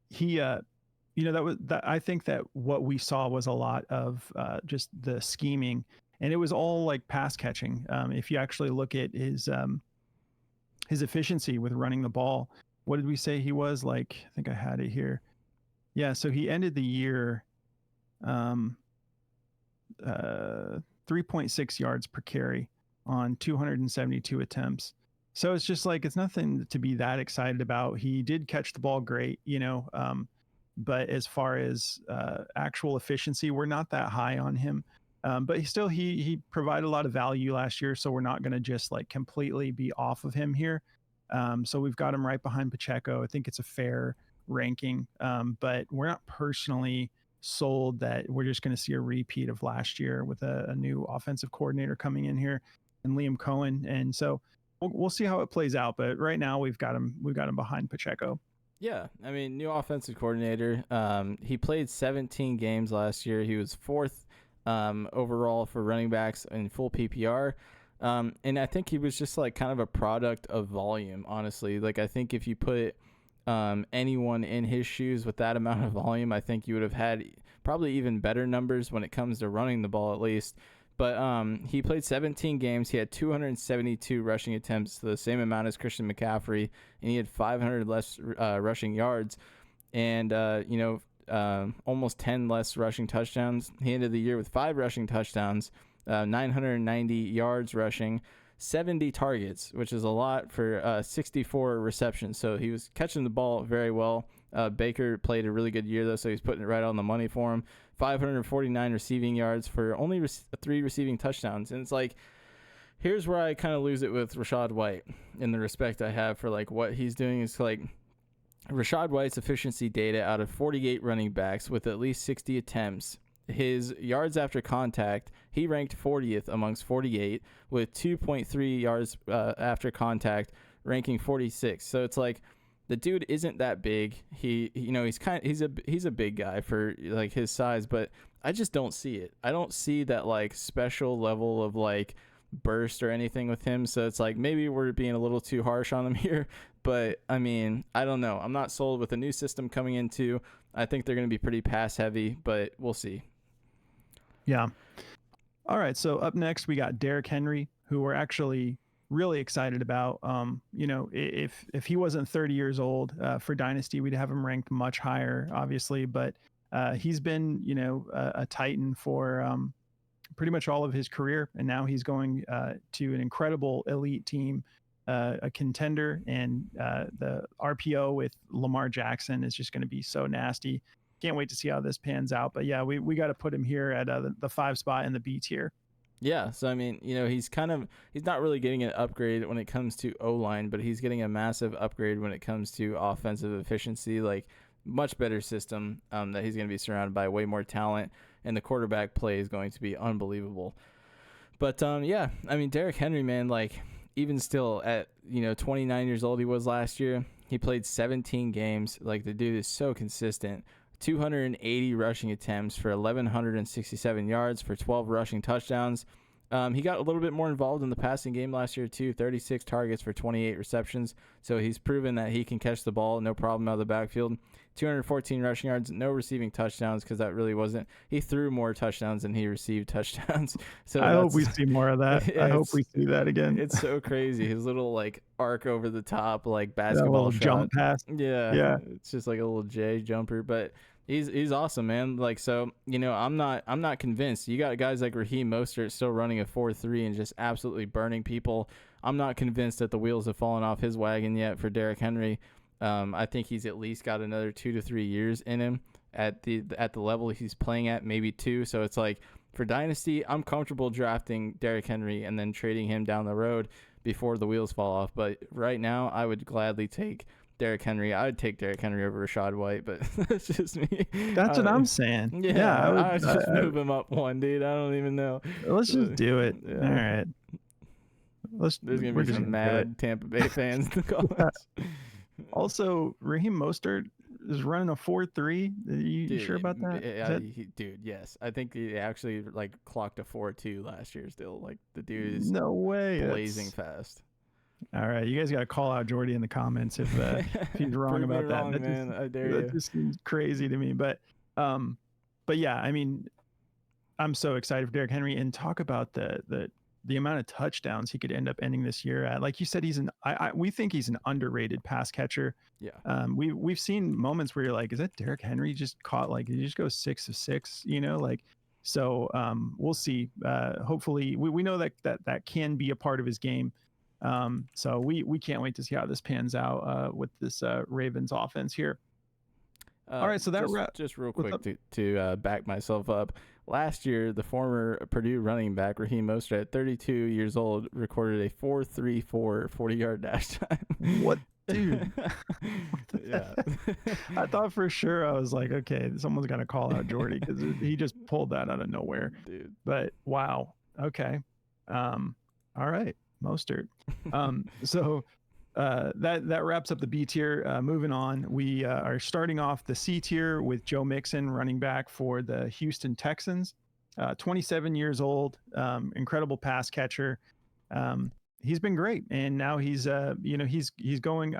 He I think that what we saw was a lot of just the scheming, and it was all like pass catching. If you actually look at his efficiency with running the ball, what did we say he was like? I think I had it here. Yeah, so he ended the year 3.6 yards per carry on 272 attempts. So it's just like, it's nothing to be that excited about. He did catch the ball great, but as far as actual efficiency, we're not that high on him. But he provided a lot of value last year, so we're not going to just like completely be off of him here. So we've got him right behind Pacheco. I think it's a fair ranking, but we're not personally sold that we're just going to see a repeat of last year with a new offensive coordinator coming in here and Liam Cohen. And so we'll see how it plays out. But right now we've got him behind Pacheco. Yeah, I mean, new offensive coordinator. He played 17 games last year. He was 4th overall for running backs in full PPR. And I think he was just like kind of a product of volume, honestly. Like, I think if you put anyone in his shoes with that amount of volume, I think you would have had probably even better numbers when it comes to running the ball, at least. But he played 17 games. He had 272 rushing attempts, the same amount as Christian McCaffrey, and he had 500 less rushing yards and, almost 10 less rushing touchdowns. He ended the year with 5 rushing touchdowns, 990 yards rushing, 70 targets, which is a lot for 64 receptions. So he was catching the ball very well. Baker played a really good year, though, so he's putting it right on the money for him. 549 receiving yards for only 3 receiving touchdowns. And it's like, here's where I kind of lose it with Rachaad White in the respect I have for like what he's doing. Is like Rachaad White's efficiency data out of 48 running backs with at least 60 attempts. His yards after contact, he ranked 40th amongst 48 with 2.3 yards after contact, ranking 46. So it's like, the dude isn't that big. He's a big guy for like his size, but I just don't see it. I don't see that like special level of like burst or anything with him. So it's like, maybe we're being a little too harsh on him here, but I mean, I don't know. I'm not sold with a new system coming into. I think they're going to be pretty pass heavy, but we'll see. Yeah. All right. So up next, we got Derrick Henry, who we're actually really excited about. If he wasn't 30 years old for Dynasty, we'd have him ranked much higher, obviously. But he's been, a Titan for pretty much all of his career. And now he's going to an incredible elite team, a contender. And the RPO with Lamar Jackson is just going to be so nasty. Can't wait to see how this pans out. But yeah, we got to put him here at the 5 spot in the B tier. Yeah, so I mean, he's not really getting an upgrade when it comes to O-line, but he's getting a massive upgrade when it comes to offensive efficiency, like much better system that he's going to be surrounded by, way more talent, and the quarterback play is going to be unbelievable. But yeah, I mean, Derrick Henry, man, like even still at 29 years old he was last year, he played 17 games. Like the dude is so consistent. 280 rushing attempts for 1,167 yards for 12 rushing touchdowns. He got a little bit more involved in the passing game last year, too. 36 targets for 28 receptions. So he's proven that he can catch the ball, no problem out of the backfield. 214 rushing yards, no receiving touchdowns because that really wasn't. He threw more touchdowns than he received touchdowns. So I hope we see more of that. Yeah, I hope we see that again. It's so crazy. His little like arc over the top, like basketball shot. Jump pass. Yeah. It's just like a little J jumper, but he's awesome, man. Like, so, I'm not convinced. You got guys like Raheem Mostert still running a 4.3 and just absolutely burning people. I'm not convinced that the wheels have fallen off his wagon yet for Derrick Henry. I think he's at least got another 2 to 3 years in him at the level he's playing at, maybe 2. So it's like, for Dynasty, I'm comfortable drafting Derrick Henry and then trading him down the road before the wheels fall off. But right now, I would gladly take Derrick Henry. I would take Derrick Henry over Rachaad White, but that's just me. That's what I'm saying. Yeah, I would just move him up one, dude. I don't even know. Let's just do it. Yeah. All right. There's going to be some mad Tampa Bay fans in the comments. Also, Raheem Mostert is running a 4.3. You sure about that? Dude, yes. I think he actually like clocked a 4.2 last year still. Like the dude is no way blazing fast. All right, you guys got to call out Jordy in the comments if he's wrong about that. Wrong, man. I dare you. That just seems crazy to me. But yeah, I mean, I'm so excited for Derrick Henry, and talk about the amount of touchdowns he could end up ending this year at. Like you said, we think he's an underrated pass catcher. Yeah. We've seen moments where you're like, is that Derrick Henry just caught, like, did he just go 6 of 6? So we'll see. Hopefully, we know that can be a part of his game. So we can't wait to see how this pans out with this Ravens offense here. All right, so just real quick to back myself up. Last year, the former Purdue running back Raheem Mostert, at 32 years old, recorded a 4.34 40-yard dash time. What, dude? Yeah. I thought for sure, I was like, okay, someone's gonna call out Jordy because he just pulled that out of nowhere. Dude. But wow. Okay. All right. Mostert. So that wraps up the B tier. Moving on, we are starting off the C tier with Joe Mixon, running back for the Houston Texans. 27 years old, incredible pass catcher. He's been great, and now he's he's going.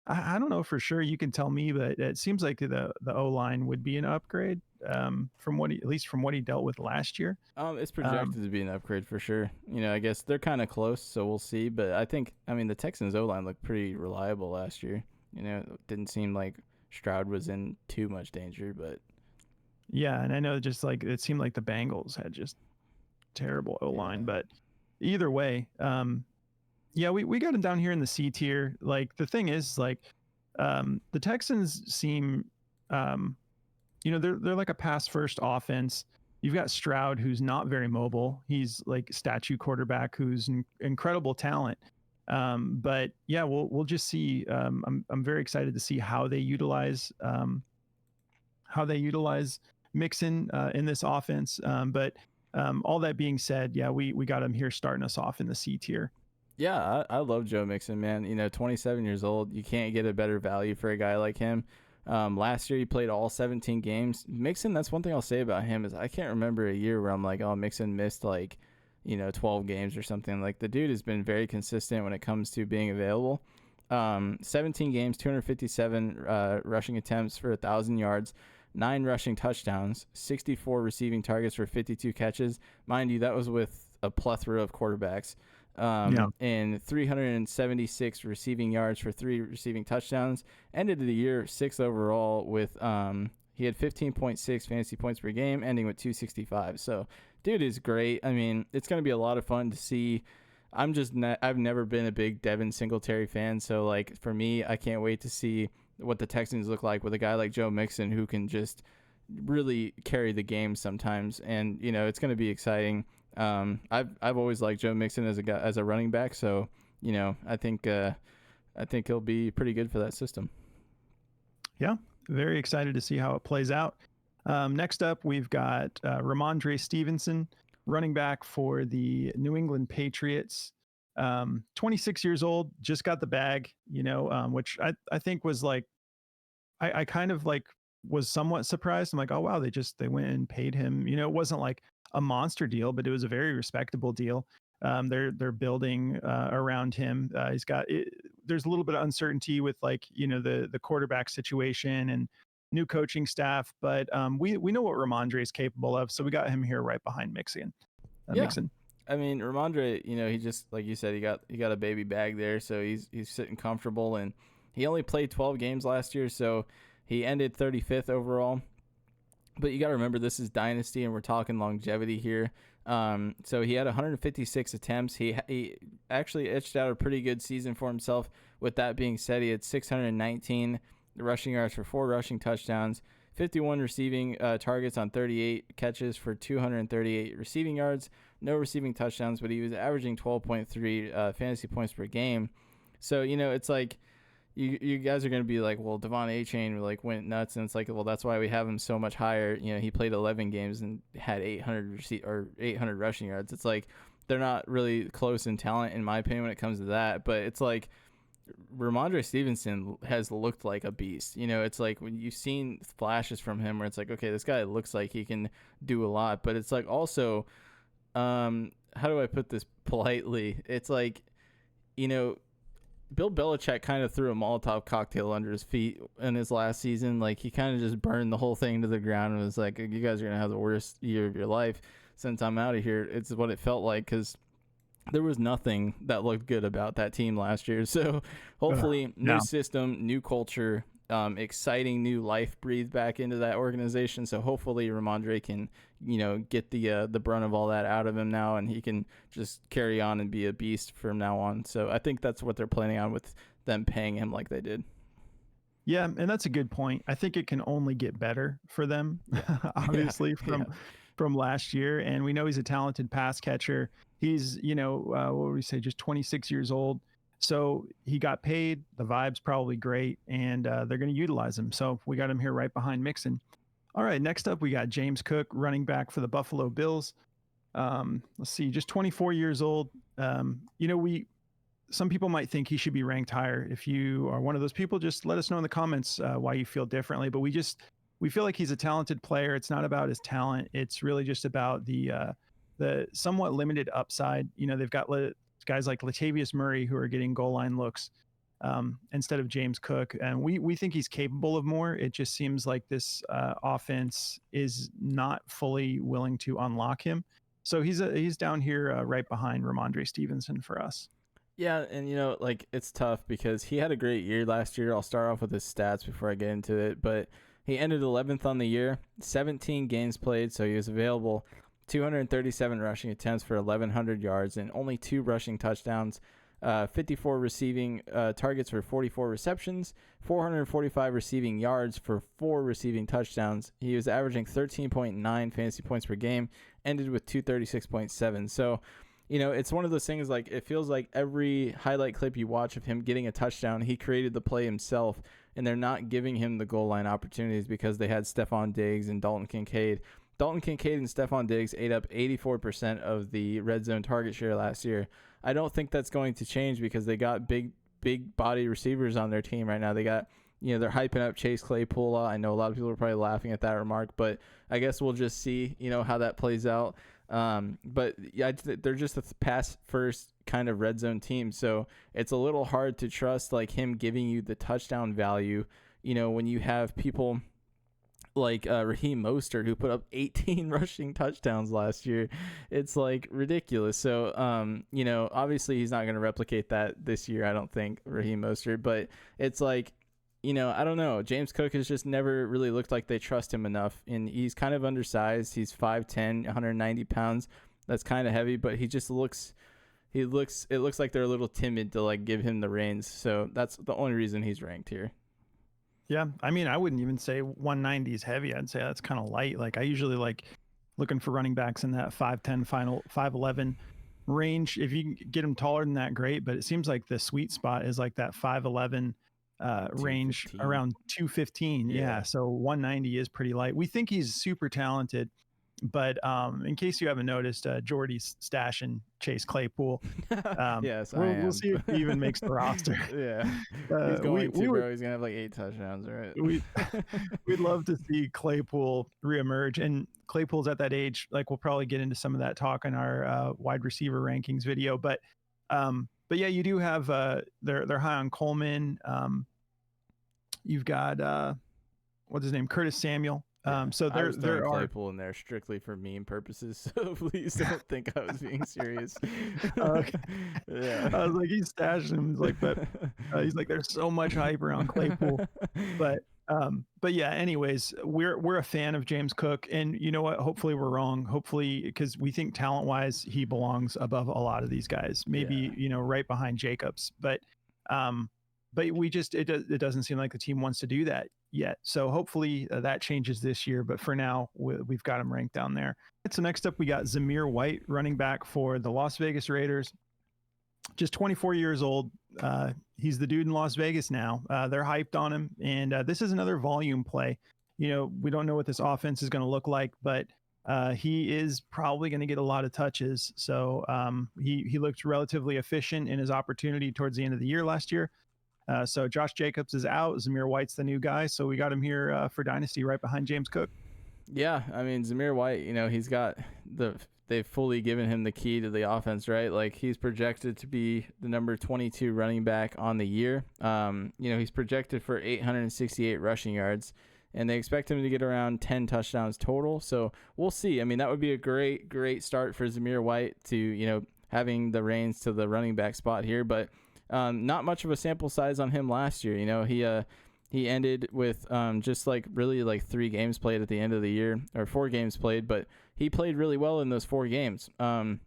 I don't know for sure. You can tell me, but it seems like the O-line would be an upgrade from at least from what he dealt with last year. It's projected to be an upgrade for sure. I guess they're kind of close, so we'll see. But I mean, the Texans O-line looked pretty reliable last year. It didn't seem like Stroud was in too much danger, but yeah, and I know just like it seemed like the Bengals had just terrible O-line, but either way, yeah, we got him down here in the C tier. Like the thing is, like, the Texans seem, they're like a pass first offense. You've got Stroud, who's not very mobile. He's like statue quarterback, who's incredible talent. But yeah, we'll just see. I'm very excited to see how they utilize Mixon in this offense. But all that being said, yeah, we got him here starting us off in the C tier. Yeah, I love Joe Mixon, man. 27 years old. You can't get a better value for a guy like him. Last year, he played all 17 games. Mixon, that's one thing I'll say about him is I can't remember a year where I'm like, oh, Mixon missed 12 games or something. Like, the dude has been very consistent when it comes to being available. 17 games, 257 rushing attempts for 1,000 yards, 9 rushing touchdowns, 64 receiving targets for 52 catches. Mind you, that was with a plethora of quarterbacks. And 376 receiving yards for 3 receiving touchdowns. Ended the year 6th overall with he had 15.6 fantasy points per game, ending with 265. So dude is great. I mean, it's going to be a lot of fun to see. I've never been a big Devin Singletary fan, so like for me, I can't wait to see what the Texans look like with a guy like Joe Mixon who can just really carry the game sometimes, and it's going to be exciting. I've always liked Joe Mixon as a running back, so I think he'll be pretty good for that system. Yeah, very excited to see how it plays out. Next up, we've got Rhamondre Stevenson, running back for the New England Patriots. 26 years old, just got the bag, which I think was like, I kind of like was somewhat surprised. I'm like, oh wow, they went and paid him. It wasn't like a monster deal, but it was a very respectable deal. They're building around him. There's a little bit of uncertainty with the quarterback situation and new coaching staff, but we know what Rhamondre is capable of, so we got him here right behind Mixon. Mixon. I mean, Rhamondre, he just, like you said, he got a baby bag there, so he's sitting comfortable, and he only played 12 games last year, so he ended 35th overall. But you got to remember, this is Dynasty, and we're talking longevity here. So he had 156 attempts. He actually etched out a pretty good season for himself. With that being said, he had 619 rushing yards for 4 rushing touchdowns, 51 receiving targets on 38 catches for 238 receiving yards, no receiving touchdowns, but he was averaging 12.3 fantasy points per game. So, it's like, you guys are going to be like, well, Achane went nuts, and it's like, well, that's why we have him so much higher. He played 11 games and had 800 rushing yards. It's like they're not really close in talent, in my opinion, when it comes to that. But it's like Rhamondre Stevenson has looked like a beast. It's like when you've seen flashes from him where it's like, okay, this guy looks like he can do a lot. But it's like also, how do I put this politely? It's like, Bill Belichick kind of threw a Molotov cocktail under his feet in his last season. Like, he kind of just burned the whole thing to the ground and was like, you guys are going to have the worst year of your life since I'm out of here. It's what it felt like, because there was nothing that looked good about that team last year. So hopefully new system, new culture, exciting new life breathed back into that organization. So hopefully Rhamondre can, get the brunt of all that out of him now, and he can just carry on and be a beast from now on. So I think that's what they're planning on with them paying him like they did. Yeah, and that's a good point. I think it can only get better for them, obviously, from last year. And we know he's a talented pass catcher. He's, what would we say, just 26 years old. So he got paid. The vibe's probably great, and they're going to utilize him. So we got him here right behind Mixon. All right, next up, we got James Cook, running back for the Buffalo Bills. Let's see, just 24 years old. Some people might think he should be ranked higher. If you are one of those people, just let us know in the comments why you feel differently. But we feel like he's a talented player. It's not about his talent. It's really just about the somewhat limited upside. They've got guys like Latavius Murray who are getting goal line looks instead of James Cook. And we think he's capable of more. It just seems like this offense is not fully willing to unlock him. So he's down here right behind Rhamondre Stevenson for us. Yeah, and like it's tough because he had a great year last year. I'll start off with his stats before I get into it, but he ended 11th on the year, 17 games played, so he was available, 237 rushing attempts for 1,100 yards and only 2 rushing touchdowns, 54 receiving targets for 44 receptions, 445 receiving yards for 4 receiving touchdowns. He was averaging 13.9 fantasy points per game, ended with 236.7. So, it's one of those things, like, it feels like every highlight clip you watch of him getting a touchdown, he created the play himself, and they're not giving him the goal line opportunities because they had Stephon Diggs and Dalton Kincaid. Dalton Kincaid and Stephon Diggs ate up 84% of the red zone target share last year. I don't think that's going to change because they got big body receivers on their team right now. They got, they're hyping up Chase Claypool. I know a lot of people are probably laughing at that remark, but I guess we'll just see, how that plays out. But yeah, they're just a pass first kind of red zone team. So it's a little hard to trust like him giving you the touchdown value, when you have people like Raheem Mostert who put up 18 rushing touchdowns last year. It's like ridiculous. So, obviously he's not going to replicate that this year, I don't think, Raheem Mostert, but it's like, I don't know. James Cook has just never really looked like they trust him enough, and he's kind of undersized. He's 5'10", 190 pounds. That's kind of heavy, but it looks like they're a little timid to like give him the reins. So that's the only reason he's ranked here. Yeah, I mean, I wouldn't even say 190 is heavy. I'd say that's kind of light. Like, I usually like looking for running backs in that 5'10", 5'11" range. If you can get them taller than that, great. But it seems like the sweet spot is like that 5'11" range around 215. Yeah, so 190 is pretty light. We think he's super talented. But in case you haven't noticed, Jordy's stashing Chase Claypool. Yes, we'll see if he even makes the roster. Yeah, he's going bro. He's gonna have like 8 touchdowns, right? We'd love to see Claypool reemerge, and Claypool's at that age. Like, we'll probably get into some of that talk in our wide receiver rankings video. But yeah, you do have they're high on Coleman. You've got what's his name, Curtis Samuel. So there are Claypool in there strictly for meme purposes. So please don't think I was being serious. Okay. Yeah, I was like, he's stashing him. He's like, but he's like, there's so much hype around Claypool. But yeah. Anyways, we're a fan of James Cook, and you know what? Hopefully we're wrong. Hopefully, because we think talent wise he belongs above a lot of these guys. Maybe right behind Jacobs. But we just it doesn't seem like the team wants to do that yet. So hopefully that changes this year. But for now, we've got him ranked down there. So next up, we got Zamir White, running back for the Las Vegas Raiders. Just 24 years old. He's the dude in Las Vegas now. They're hyped on him. And this is another volume play. We don't know what this offense is going to look like, but he is probably going to get a lot of touches. So he looked relatively efficient in his opportunity towards the end of the year last year. So Josh Jacobs is out. Zamir White's the new guy. So we got him here for Dynasty right behind James Cook. Yeah, I mean, Zamir White, he's got they've fully given him the key to the offense, right? Like, he's projected to be the number 22 running back on the year. He's projected for 868 rushing yards, and they expect him to get around 10 touchdowns total. So we'll see. I mean, that would be a great start for Zamir White to, having the reins to the running back spot here. But not much of a sample size on him last year. He ended with just like really like 3 games played at the end of the year, or 4 games played, but he played really well in those 4 games. The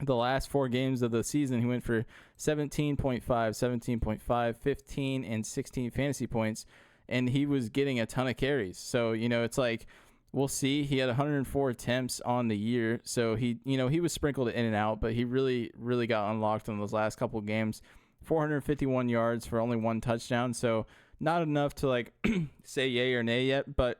last 4 games of the season, he went for 17.5, 17.5, 15, and 16 fantasy points, and he was getting a ton of carries. So, it's like, we'll see. He had 104 attempts on the year, so he was sprinkled in and out, but he really, really got unlocked in those last couple of games. 451 yards for only 1 touchdown, so not enough to like say yay or nay yet, but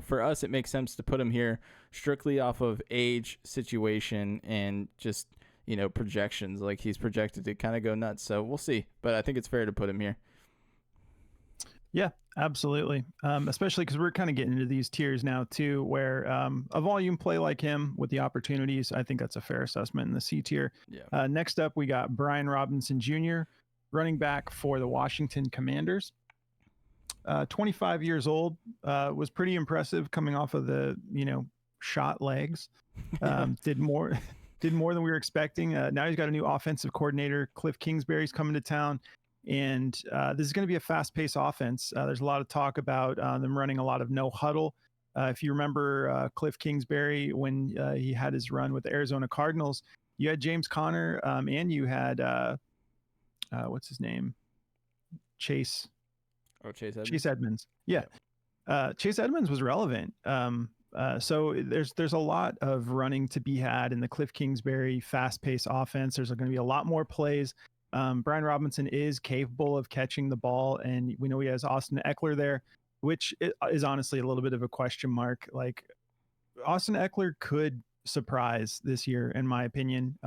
for us it makes sense to put him here strictly off of age, situation, and just projections. Like, he's projected to kind of go nuts, so we'll see, but I think it's fair to put him here. Yeah, absolutely. Especially because we're kind of getting into these tiers now too, where a volume play like him with the opportunities, I think that's a fair assessment in the C tier. Yeah. Next up, we got Brian Robinson Jr., running back for the Washington Commanders. 25 years old, was pretty impressive coming off of the shot legs. Did more did more than we were expecting. Now he's got a new offensive coordinator. Cliff Kingsbury's coming to town. And this is going to be a fast-paced offense. There's a lot of talk about them running a lot of no huddle. If you remember Cliff Kingsbury when he had his run with the Arizona Cardinals, you had James Conner and you had what's his name, Chase. Oh, Chase Edmonds. Chase Edmonds. Yeah. Chase Edmonds was relevant. So there's a lot of running to be had in the Cliff Kingsbury fast-paced offense. There's going to be a lot more plays. Brian Robinson is capable of catching the ball, and we know he has Austin Eckler there, which is honestly a little bit of a question mark. Like Austin Eckler could surprise this year, in my opinion.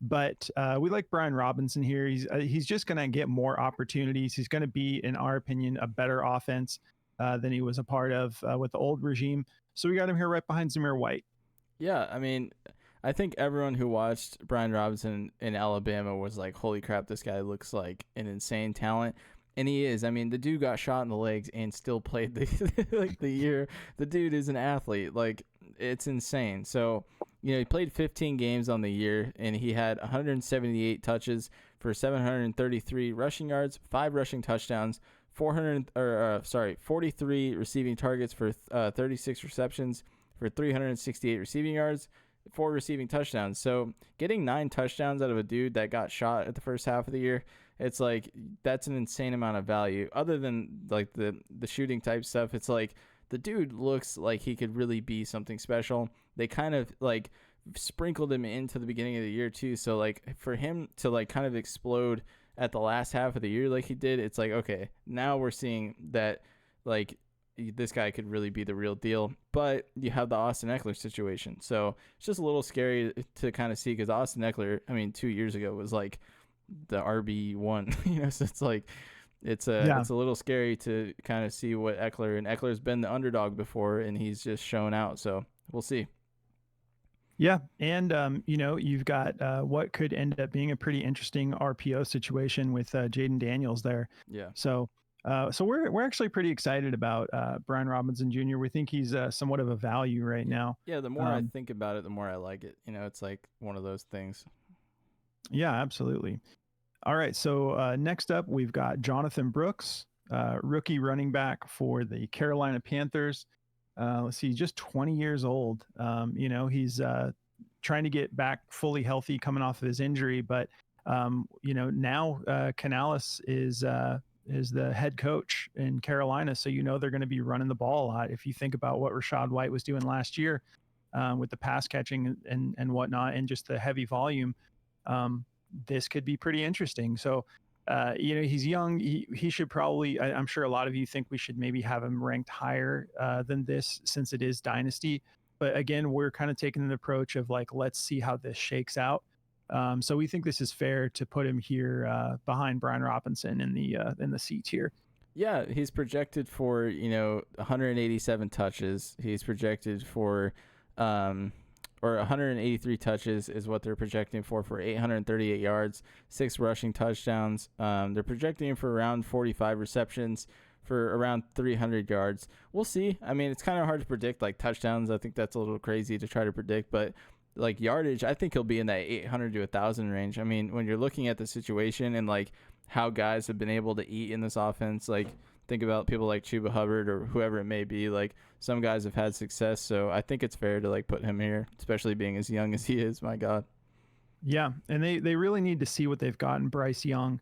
But we like Brian Robinson here. He's just going to get more opportunities. He's going to be, in our opinion, a better offense than he was a part of with the old regime. So we got him here right behind Zamir White. Yeah, I mean, I think everyone who watched Brian Robinson in Alabama was like, holy crap, this guy looks like an insane talent. And he is. I mean, the dude got shot in the legs and still played the year. The dude is an athlete. Like, it's insane. So, he played 15 games on the year, and he had 178 touches for 733 rushing yards, 5 rushing touchdowns, 43 receiving targets for 36 receptions for 368 receiving yards, 4 receiving touchdowns. So getting 9 touchdowns out of a dude that got shot at the first half of the year, it's like that's an insane amount of value. Other than like the shooting type stuff, it's like the dude looks like he could really be something special. They kind of like sprinkled him into the beginning of the year too. So like for him to like kind of explode at the last half of the year like he did, it's like, okay, now we're seeing that like this guy could really be the real deal. But you have the Austin Eckler situation. So it's just a little scary to kind of see, because Austin Eckler, I mean, 2 years ago was like the RB1, so it's like, it's a little scary to kind of see what Eckler's been the underdog before, and he's just shown out. So we'll see. Yeah, and you've got what could end up being a pretty interesting RPO situation with Jaden Daniels there. Yeah. So we're actually pretty excited about Brian Robinson Jr. We think he's somewhat of a value right now. Yeah, the more I think about it, the more I like it. It's like one of those things. Yeah, absolutely. All right, so next up we've got Jonathan Brooks, rookie running back for the Carolina Panthers. Let's see, just 20 years old. He's trying to get back fully healthy coming off of his injury, but now Canales is the head coach in Carolina, so they're going to be running the ball a lot. If you think about what Rachaad White was doing last year with the pass catching and whatnot, and just the heavy volume, this could be pretty interesting. So he's young. He should probably, I'm sure a lot of you think we should maybe have him ranked higher than this, since it is Dynasty. But again, we're kind of taking an approach of like, let's see how this shakes out. So we think this is fair to put him here behind Brian Robinson in the C tier. Yeah, he's projected for 187 touches. He's projected for or 183 touches is what they're projecting for 838 yards, 6 rushing touchdowns. They're projecting him for around 45 receptions for around 300 yards. We'll see. I mean, it's kind of hard to predict like touchdowns. I think that's a little crazy to try to predict, but like yardage, I think he'll be in that 800 to 1,000 range. I mean, when you're looking at the situation and like how guys have been able to eat in this offense, like think about people like Chuba Hubbard or whoever it may be. Like some guys have had success, so I think it's fair to like put him here, especially being as young as he is. My God. Yeah, and they really need to see what they've got in Bryce Young.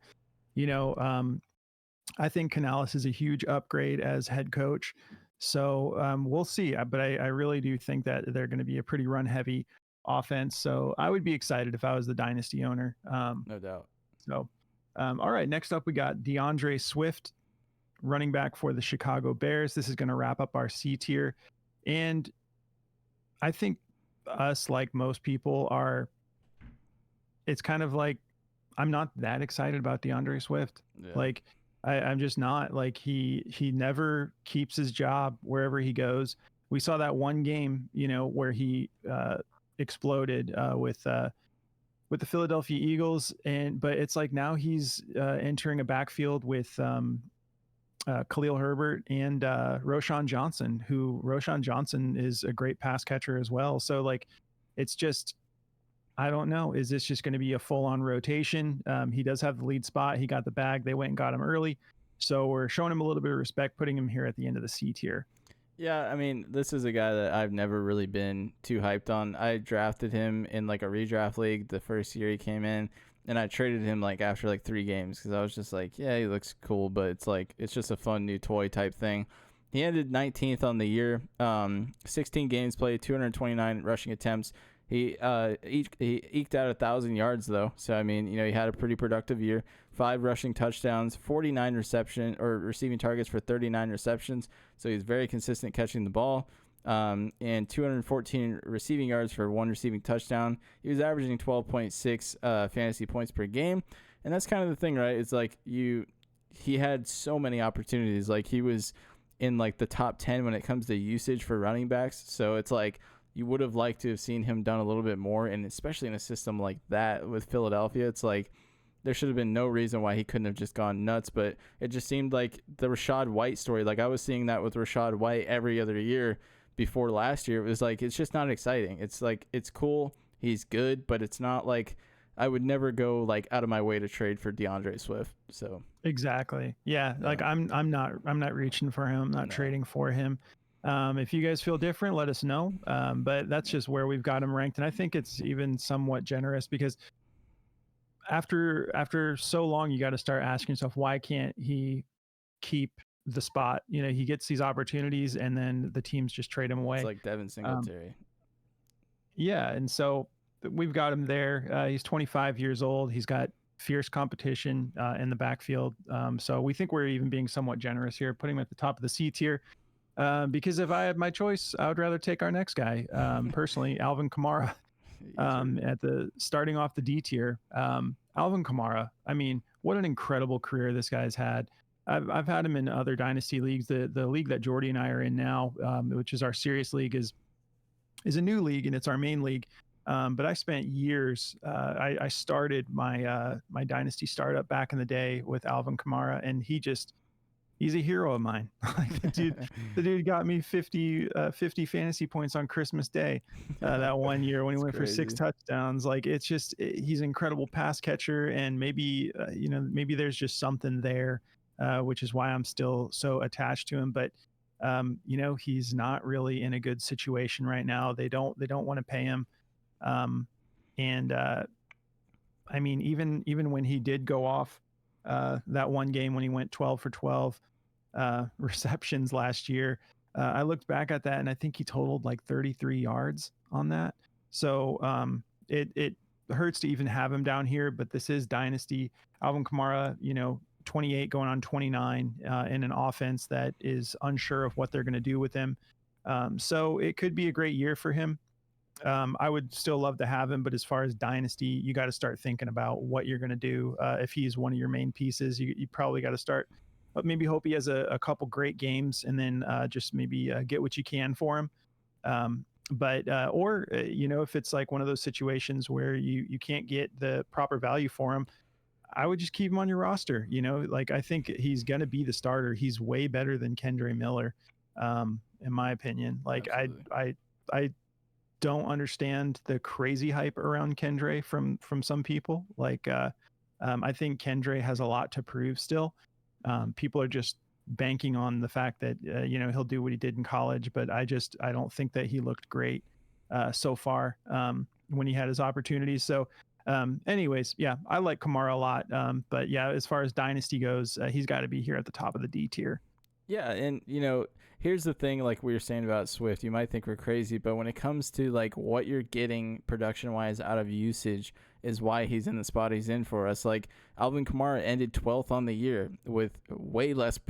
I think Canales is a huge upgrade as head coach. So we'll see. But I really do think that they're going to be a pretty run-heavy offense. So I would be excited if I was the Dynasty owner. No doubt. So, all right, next up we got DeAndre Swift, running back for the Chicago Bears. This is going to wrap up our C tier. And I think us, like most people, it's kind of like, I'm not that excited about DeAndre Swift. Yeah. Like, I'm just not. Like he never keeps his job wherever he goes. We saw that one game, where he exploded with the Philadelphia Eagles, but it's like now he's entering a backfield with Khalil Herbert and Roschon Johnson, who Roschon Johnson is a great pass catcher as well. So like, it's just, I don't know. Is this just going to be a full-on rotation? He does have the lead spot. He got the bag. They went and got him early. So we're showing him a little bit of respect, putting him here at the end of the C tier. Yeah, I mean, this is a guy that I've never really been too hyped on. I drafted him in like a redraft league the first year he came in, and I traded him like after like 3 games because I was just like, yeah, he looks cool, but it's just a fun new toy type thing. He ended 19th on the year, 16 games played, 229 rushing attempts. He eked out 1,000 yards though, so I mean, he had a pretty productive year. 5 rushing touchdowns, 49 receiving targets for 39 receptions. So he's very consistent catching the ball. And 214 receiving yards for 1 receiving touchdown. He was averaging 12.6 fantasy points per game. And that's kind of the thing, right? It's like he had so many opportunities. Like he was in like the top 10 when it comes to usage for running backs. So it's like you would have liked to have seen him done a little bit more. And especially in a system like that with Philadelphia, it's like there should have been no reason why he couldn't have just gone nuts. But it just seemed like the Rachaad White story. Like I was seeing that with Rachaad White every other year before last year. It was like, it's just not exciting. It's like, it's cool. He's good, but it's not like I would never go like out of my way to trade for DeAndre Swift. So exactly. Yeah. Like I'm not reaching for him. I'm not trading for him. If you guys feel different, let us know. But that's just where we've got him ranked. And I think it's even somewhat generous because after so long, you got to start asking yourself, why can't he keep the spot? He gets these opportunities and then the teams just trade him away. It's like Devin Singletary. Yeah. And so we've got him there. He's 25 years old. He's got fierce competition in the backfield. So we think we're even being somewhat generous here, putting him at the top of the C tier. Because if I had my choice, I would rather take our next guy, personally, Alvin Kamara, starting off the D tier. Alvin Kamara, I mean, what an incredible career this guy's had. I've had him in other dynasty leagues. The league that Jordy and I are in now, which is our serious league, is a new league and it's our main league. But I spent years. I started my dynasty startup back in the day with Alvin Kamara, and he's a hero of mine. Like the dude got me 50 fantasy points on Christmas Day that one year when he went crazy. for 6 touchdowns. Like he's an incredible pass catcher, and maybe there's just something there, which is why I'm still so attached to him. But he's not really in a good situation right now. They don't want to pay him. I mean, even when he did go off that one game when he went 12 for 12 receptions last year, I looked back at that and I think he totaled like 33 yards on that. So it hurts to even have him down here, but this is dynasty. Alvin Kamara, 28 going on 29 in an offense that is unsure of what they're going to do with him. So it could be a great year for him. I would still love to have him, but as far as dynasty, you got to start thinking about what you're going to do. If he's one of your main pieces, you probably got to start, but maybe hope he has a couple great games and then just maybe get what you can for him. If it's like one of those situations where you can't get the proper value for him, I would just keep him on your roster. Like I think he's going to be the starter. He's way better than Kendre Miller, in my opinion. Like Absolutely. I don't understand the crazy hype around Kendre from some people. Like I think Kendre has a lot to prove still. People are just banking on the fact that he'll do what he did in college, but I don't think that he looked great so far when he had his opportunities. So anyways, yeah, I like Kamara a lot. But yeah, as far as dynasty goes, he's got to be here at the top of the D tier. Yeah, and here's the thing, like we were saying about Swift, you might think we're crazy, but when it comes to like what you're getting production-wise out of usage is why he's in the spot he's in for us. Like Alvin Kamara ended 12th on the year with way less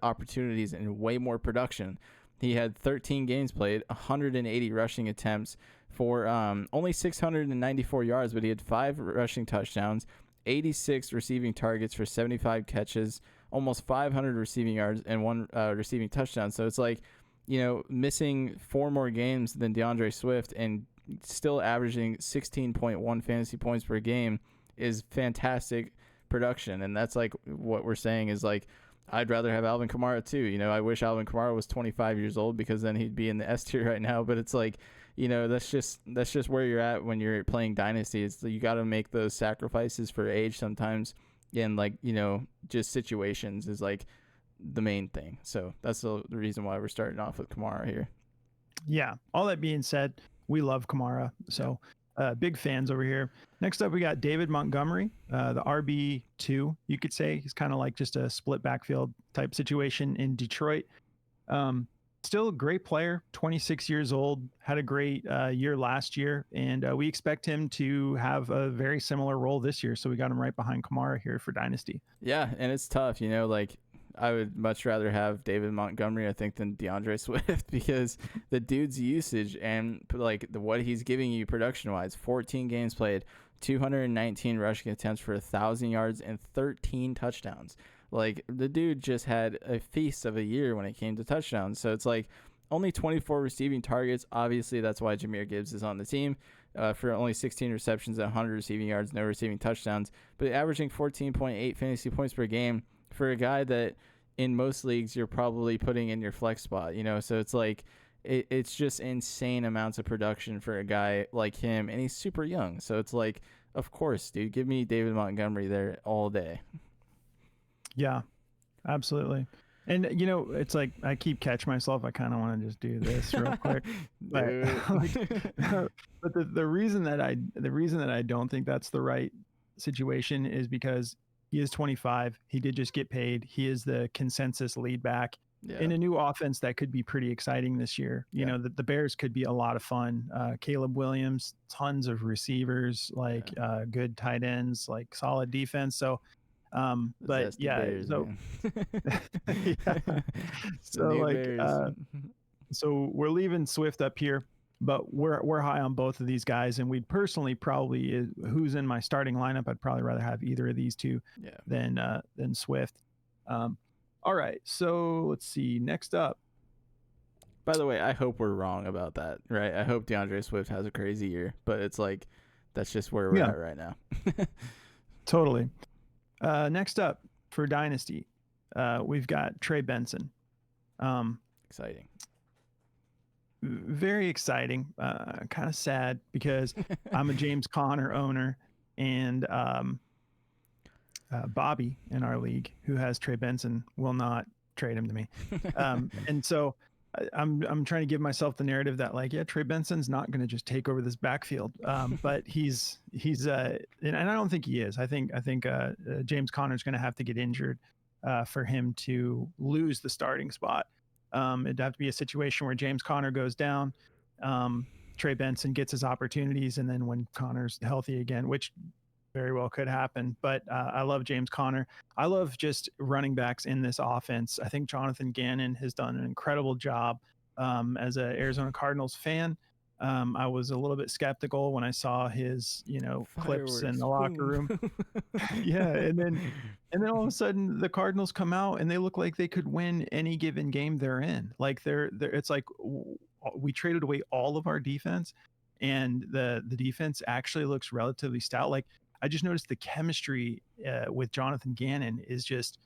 opportunities and way more production. He had 13 games played, 180 rushing attempts for only 694 yards, but he had 5 rushing touchdowns, 86 receiving targets for 75 catches, almost 500 receiving yards, and 1 receiving touchdown. So it's like, missing 4 more games than DeAndre Swift and still averaging 16.1 fantasy points per game is fantastic production. And that's like what we're saying is like, I'd rather have Alvin Kamara too. I wish Alvin Kamara was 25 years old because then he'd be in the S tier right now. But it's like, that's just where you're at when you're playing Dynasty. It's you got to make those sacrifices for age sometimes, and like just situations is like the main thing. So that's the reason why we're starting off with Kamara here. Yeah. All that being said, we love Kamara. So big fans over here. Next up, we got David Montgomery, the RB2, you could say. He's kind of like just a split backfield type situation in Detroit. Still a great player, 26 years old, had a great year last year, and we expect him to have a very similar role this year. So we got him right behind Kamara here for Dynasty. Yeah, and it's tough, like I would much rather have David Montgomery, I think, than DeAndre Swift because the dude's usage and like what he's giving you production-wise, 14 games played, 219 rushing attempts for 1,000 yards and 13 touchdowns. Like, the dude just had a feast of a year when it came to touchdowns. So it's like only 24 receiving targets. Obviously, that's why Jahmyr Gibbs is on the team for only 16 receptions, 100 receiving yards, no receiving touchdowns, but averaging 14.8 fantasy points per game for a guy that in most leagues you're probably putting in your flex spot, So it's like it's just insane amounts of production for a guy like him, and he's super young. So it's like, of course, dude, give me David Montgomery there all day. Yeah, absolutely. And it's like I keep catching myself. I kind of want to just do this real quick, but the reason that I don't think that's the right situation is because he is 25. He did just get paid. He is the consensus lead back in a new offense that could be pretty exciting this year. The Bears could be a lot of fun. Caleb Williams, tons of receivers, like good tight ends, like solid defense. So. But yeah, Bears, so so like so we're leaving Swift up here, but we're high on both of these guys, and we'd personally probably who's in my starting lineup, I'd probably rather have either of these two than Swift. All right, so let's see. Next up, by the way, I hope we're wrong about that, right? I hope DeAndre Swift has a crazy year, but it's like that's just where we're at right now. Totally. Next up for Dynasty, we've got Trey Benson. Exciting. Very exciting. Kind of sad because I'm a James Conner owner, and Bobby in our league, who has Trey Benson, will not trade him to me. And so I'm trying to give myself the narrative that like, yeah, Trey Benson's not going to just take over this backfield. But he's and I don't think he is. I think James Conner's going to have to get injured for him to lose the starting spot. It'd have to be a situation where James Conner goes down, Trey Benson gets his opportunities, and then when Conner's healthy again, which very well could happen. But I love James Conner. I love just running backs in this offense. I think Jonathan Gannon has done an incredible job. As an Arizona Cardinals fan, I was a little bit skeptical when I saw his, clips in the locker room. Yeah, and then all of a sudden the Cardinals come out and they look like they could win any given game they're in. Like they're it's like we traded away all of our defense, and the defense actually looks relatively stout. Like I just noticed the chemistry with Jonathan Gannon is just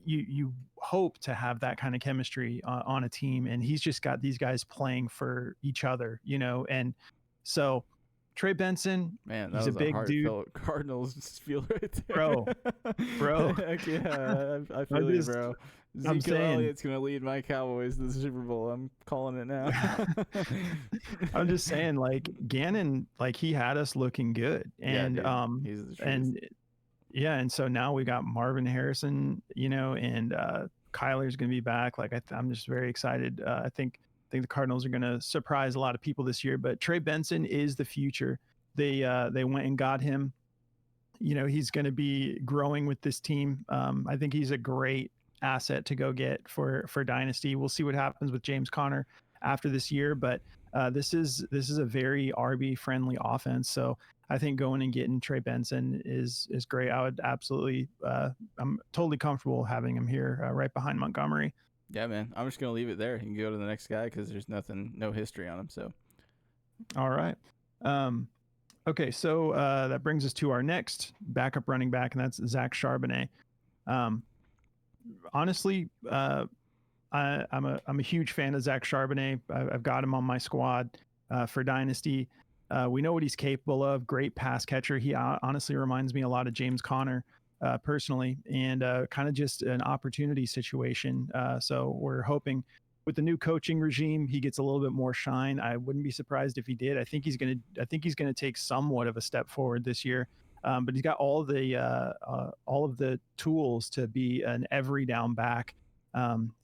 you hope to have that kind of chemistry on a team, and he's just got these guys playing for each other, and so Trey Benson, man, that he's was a big dude. Cardinals feel right there, bro. Heck yeah, I feel you, bro. Zeke Elliott's gonna lead my Cowboys to the Super Bowl. I'm calling it now. I'm just saying, like Gannon, like he had us looking good, and he's the truth. And so now we got Marvin Harrison, and Kyler's gonna be back. Like I'm just very excited. I think the Cardinals are gonna surprise a lot of people this year. But Trey Benson is the future. They went and got him. He's gonna be growing with this team. I think he's a great asset to go get for Dynasty. We'll see what happens with James Conner after this year, but This is a very RB friendly offense. So I think going and getting Trey Benson is great. I would absolutely, I'm totally comfortable having him here right behind Montgomery. Yeah, man. I'm just gonna leave it there. You can go to the next guy because there's no history on him. So, all right. Okay, so that brings us to our next backup running back, and that's Zach Charbonnet. Honestly, I'm a huge fan of Zach Charbonnet. I've got him on my squad for Dynasty. We know what he's capable of. Great pass catcher. He honestly reminds me a lot of James Conner personally, and kind of just an opportunity situation. So we're hoping with the new coaching regime, he gets a little bit more shine. I wouldn't be surprised if he did. I think he's gonna take somewhat of a step forward this year. But he's got all of the tools to be an every down back.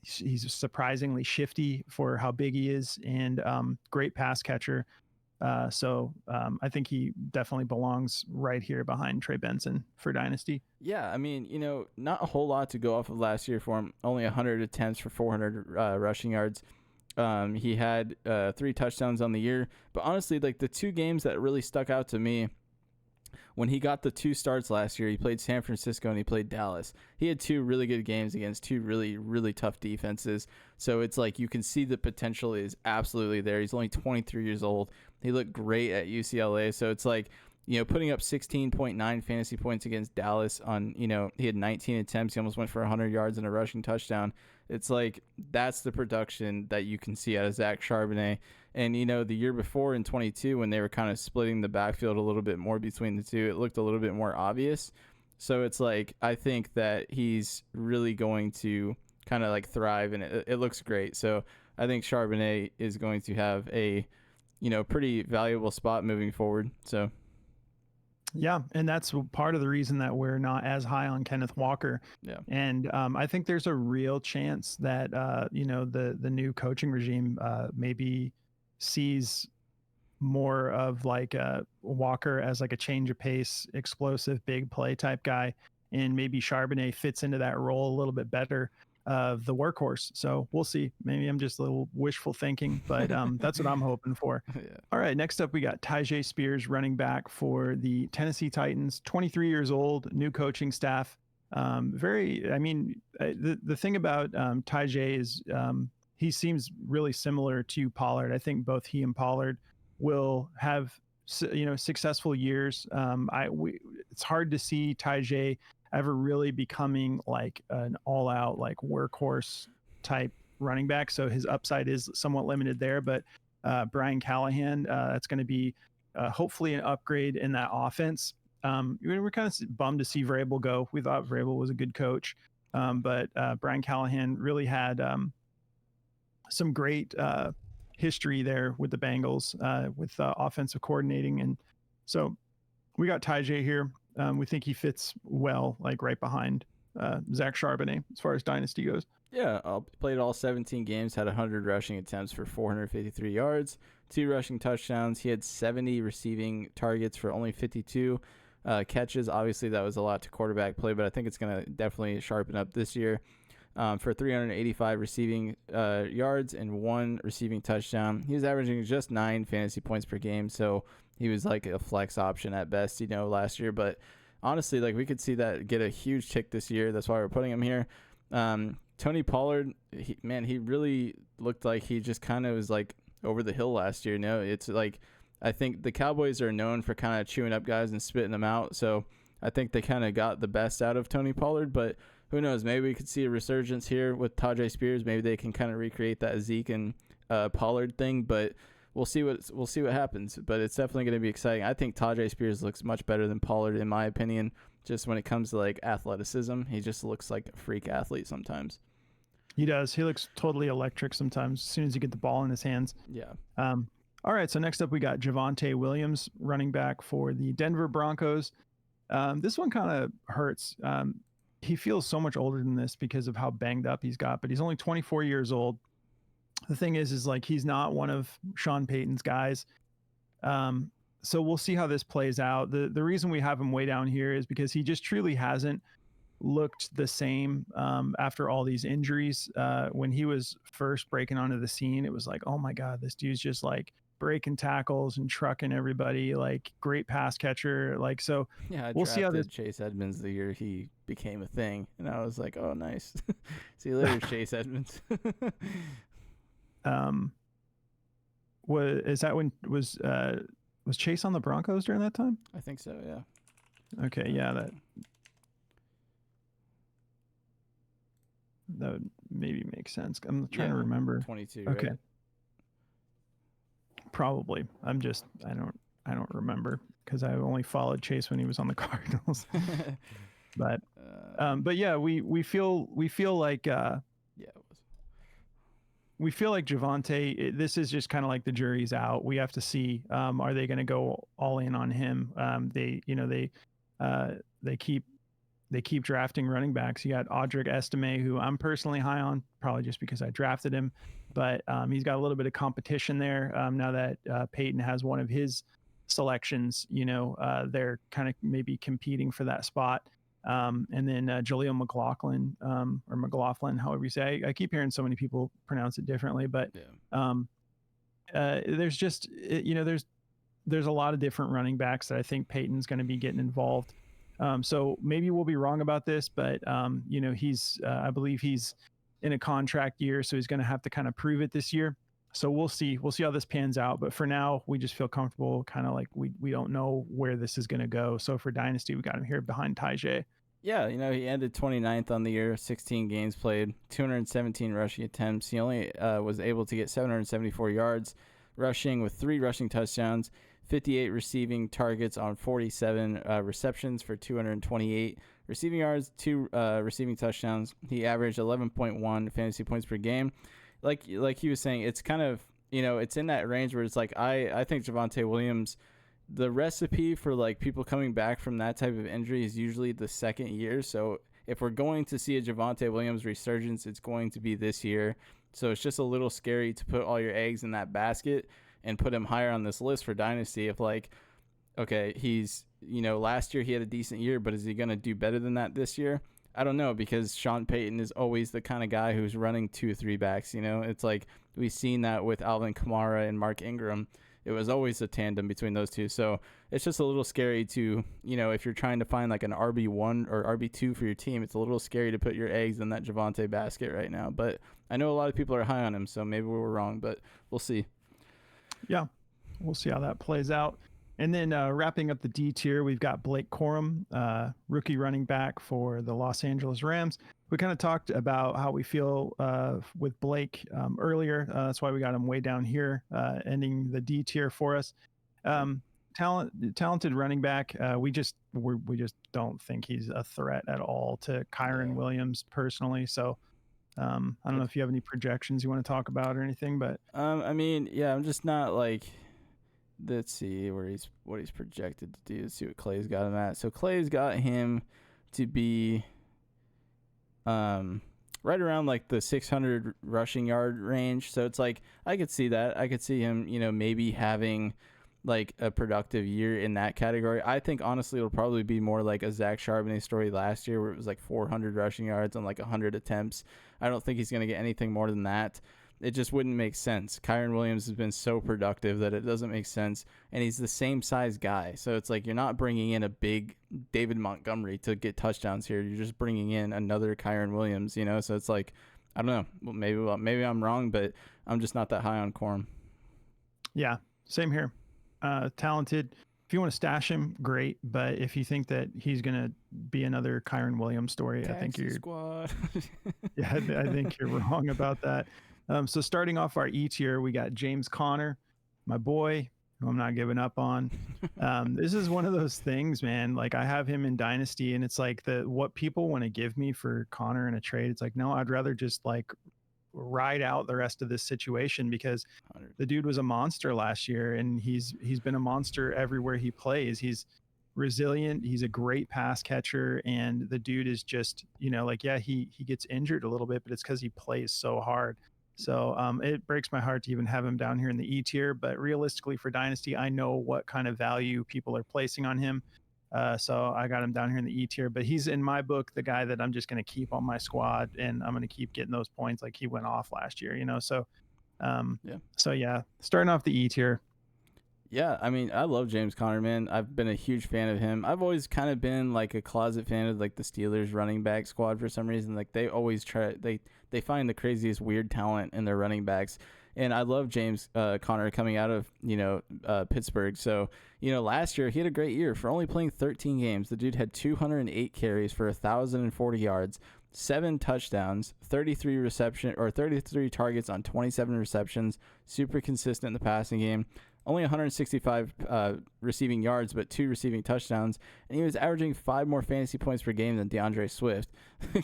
He's surprisingly shifty for how big he is, and great pass catcher. So I think he definitely belongs right here behind Trey Benson for Dynasty. yeah, I mean, not a whole lot to go off of last year for him. Only 100 attempts for 400 rushing yards. He had 3 touchdowns on the year. But honestly, like the 2 games that really stuck out to me, when he got the 2 starts last year, he played San Francisco and he played Dallas. He had 2 really good games against 2 really, really tough defenses. So it's like you can see the potential is absolutely there. He's only 23 years old. He looked great at UCLA. So it's like, putting up 16.9 fantasy points against Dallas on, he had 19 attempts. He almost went for 100 yards and a rushing touchdown. It's like that's the production that you can see out of Zach Charbonnet. And, the year before in 22, when they were kind of splitting the backfield a little bit more between the two, it looked a little bit more obvious. So it's like I think that he's really going to kind of like thrive, and it looks great. So I think Charbonnet is going to have a, pretty valuable spot moving forward. So. Yeah, and that's part of the reason that we're not as high on Kenneth Walker. Yeah. And I think there's a real chance that the new coaching regime maybe sees more of like Walker as like a change of pace, explosive, big play type guy, and maybe Charbonnet fits into that role a little bit better of the workhorse. So we'll see. Maybe I'm just a little wishful thinking, but that's what I'm hoping for. Yeah. All right, next up we got Tyjae Spears, running back for the Tennessee Titans, 23 years old, new coaching staff. The thing about Tyjae is he seems really similar to Pollard. I think both he and Pollard will have successful years. It's hard to see Tyjae ever really becoming like an all-out like workhorse type running back. So his upside is somewhat limited there. But Brian Callahan, that's going to be hopefully an upgrade in that offense. We're kind of bummed to see Vrabel go. We thought Vrabel was a good coach, but Brian Callahan really had some great history there with the Bengals with offensive coordinating. And so we got Tyjae here. We think he fits well, like right behind Zach Charbonnet as far as Dynasty goes. Yeah, played all 17 games, had 100 rushing attempts for 453 yards, 2 rushing touchdowns. He had 70 receiving targets for only 52 catches. Obviously, that was a lot to quarterback play, but I think it's going to definitely sharpen up this year. For 385 receiving yards and 1 receiving touchdown. He was averaging just 9 fantasy points per game, so he was like a flex option at best, last year. But honestly, like we could see that get a huge tick this year. That's why we're putting him here. Tony Pollard, he really looked like he just kind of was like over the hill last year. It's like I think the Cowboys are known for kind of chewing up guys and spitting them out. So I think they kind of got the best out of Tony Pollard, but who knows? Maybe we could see a resurgence here with Tyjae Spears. Maybe they can kind of recreate that Zeke and Pollard thing, but we'll see what happens. But it's definitely going to be exciting. I think Tyjae Spears looks much better than Pollard, in my opinion. Just when it comes to like athleticism, he just looks like a freak athlete sometimes. He does. He looks totally electric sometimes as soon as you get the ball in his hands. Yeah. All right. So next up, we got Javonte Williams, running back for the Denver Broncos. This one kind of hurts. He feels so much older than this because of how banged up he's got, but he's only 24 years old. The thing is like he's not one of Sean Payton's guys. So we'll see how this plays out. The reason we have him way down here is because he just truly hasn't looked the same after all these injuries. When he was first breaking onto the scene, it was like, oh my God, this dude's just like breaking tackles and trucking everybody, like great pass catcher. Like, so Yeah, I we'll see how this. drafted Chase Edmonds the year he became a thing, and I was like, oh, nice. See you later, Chase Edmonds. Was Chase on the Broncos during that time? I think so, yeah. Okay, yeah, that would maybe make sense. I'm trying to remember. 22, okay. Right? Probably. I don't remember because I only followed Chase when he was on the Cardinals. but yeah, we feel like yeah, it was. We feel like Javonte, this is just kind of like the jury's out. We have to see, are they going to go all in on him? They keep drafting running backs. You got Audric Estime, who I'm personally high on, probably just because I drafted him. But he's got a little bit of competition there now that Peyton has one of his selections. They're kind of maybe competing for that spot. And then Jaleel McLaughlin, or McLaughlin, however you say. I keep hearing so many people pronounce it differently, but there's just there's a lot of different running backs that I think Peyton's going to be getting involved. So maybe we'll be wrong about this, but he's I believe he's in a contract year, so he's going to have to kind of prove it this year. So we'll see how this pans out. But for now, we just feel comfortable, kind of like we don't know where this is going to go. So for Dynasty, we got him here behind Tyjae. Yeah, he ended 29th on the year, 16 games played, 217 rushing attempts. He only was able to get 774 yards rushing with 3 rushing touchdowns, 58 receiving targets on 47 receptions for 228 receiving yards, 2 receiving touchdowns. He averaged 11.1 fantasy points per game. Like he was saying, it's kind of, it's in that range where it's like, I think Javonte Williams, the recipe for like people coming back from that type of injury is usually the second year. So if we're going to see a Javonte Williams resurgence, it's going to be this year. So it's just a little scary to put all your eggs in that basket and put him higher on this list for Dynasty. If like, okay, he's, last year he had a decent year, but is he going to do better than that this year? I don't know, because Sean Payton is always the kind of guy who's running 2 or 3 backs. It's like we've seen that with Alvin Kamara and Mark Ingram. It was always a tandem between those two. So it's just a little scary to, if you're trying to find like an RB1 or RB2 for your team, it's a little scary to put your eggs in that Javonte basket right now. But I know a lot of people are high on him, so maybe we were wrong, but we'll see. Yeah, we'll see how that plays out. And then wrapping up the D tier, we've got Blake Corum, rookie running back for the Los Angeles Rams. We kind of talked about how we feel with Blake earlier. That's why we got him way down here, ending the D tier for us. Talented running back. We just don't think he's a threat at all to Kyren Williams personally. So I don't know if you have any projections you want to talk about or anything, but I'm just not like. Let's see what he's projected to do. Let's see what Clay's got him at. So Clay's got him to be right around like the 600 rushing yard range. So it's like I could see that. I could see him, maybe having like a productive year in that category. I think honestly it'll probably be more like a Zach Charbonnet story last year where it was like 400 rushing yards on like 100 attempts. I don't think he's going to get anything more than that. It just wouldn't make sense. Kyren Williams has been so productive that it doesn't make sense, and he's the same size guy. So it's like you're not bringing in a big David Montgomery to get touchdowns here. You're just bringing in another Kyren Williams, So it's like, I don't know. Well, maybe I'm wrong, but I'm just not that high on Corum. Yeah, same here. Talented. If you want to stash him, great. But if you think that he's going to be another Kyren Williams story, Taxi I think you're squad. Yeah, I think you're wrong about that. So starting off our E tier, we got James Conner, my boy, who I'm not giving up on. This is one of those things, man. Like I have him in Dynasty, and it's like what people want to give me for Conner in a trade. It's like, no, I'd rather just like ride out the rest of this situation because 100. The dude was a monster last year, and he's been a monster everywhere he plays. He's resilient. He's a great pass catcher, and the dude is just, he gets injured a little bit, but it's because he plays so hard. So it breaks my heart to even have him down here in the E tier, but realistically for Dynasty, I know what kind of value people are placing on him. So I got him down here in the E tier, but he's in my book the guy that I'm just going to keep on my squad, and I'm going to keep getting those points like he went off last year, So, starting off the E tier. Yeah, I mean, I love James Conner, man. I've been a huge fan of him. I've always kind of been like a closet fan of like the Steelers running back squad for some reason. Like they always they find the craziest weird talent in their running backs. And I love James Conner coming out of, Pittsburgh. So, last year he had a great year for only playing 13 games. The dude had 208 carries for 1,040 yards, 7 touchdowns, 33 targets on 27 receptions, super consistent in the passing game. Only 165 receiving yards, but 2 receiving touchdowns. And he was averaging 5 more fantasy points per game than DeAndre Swift.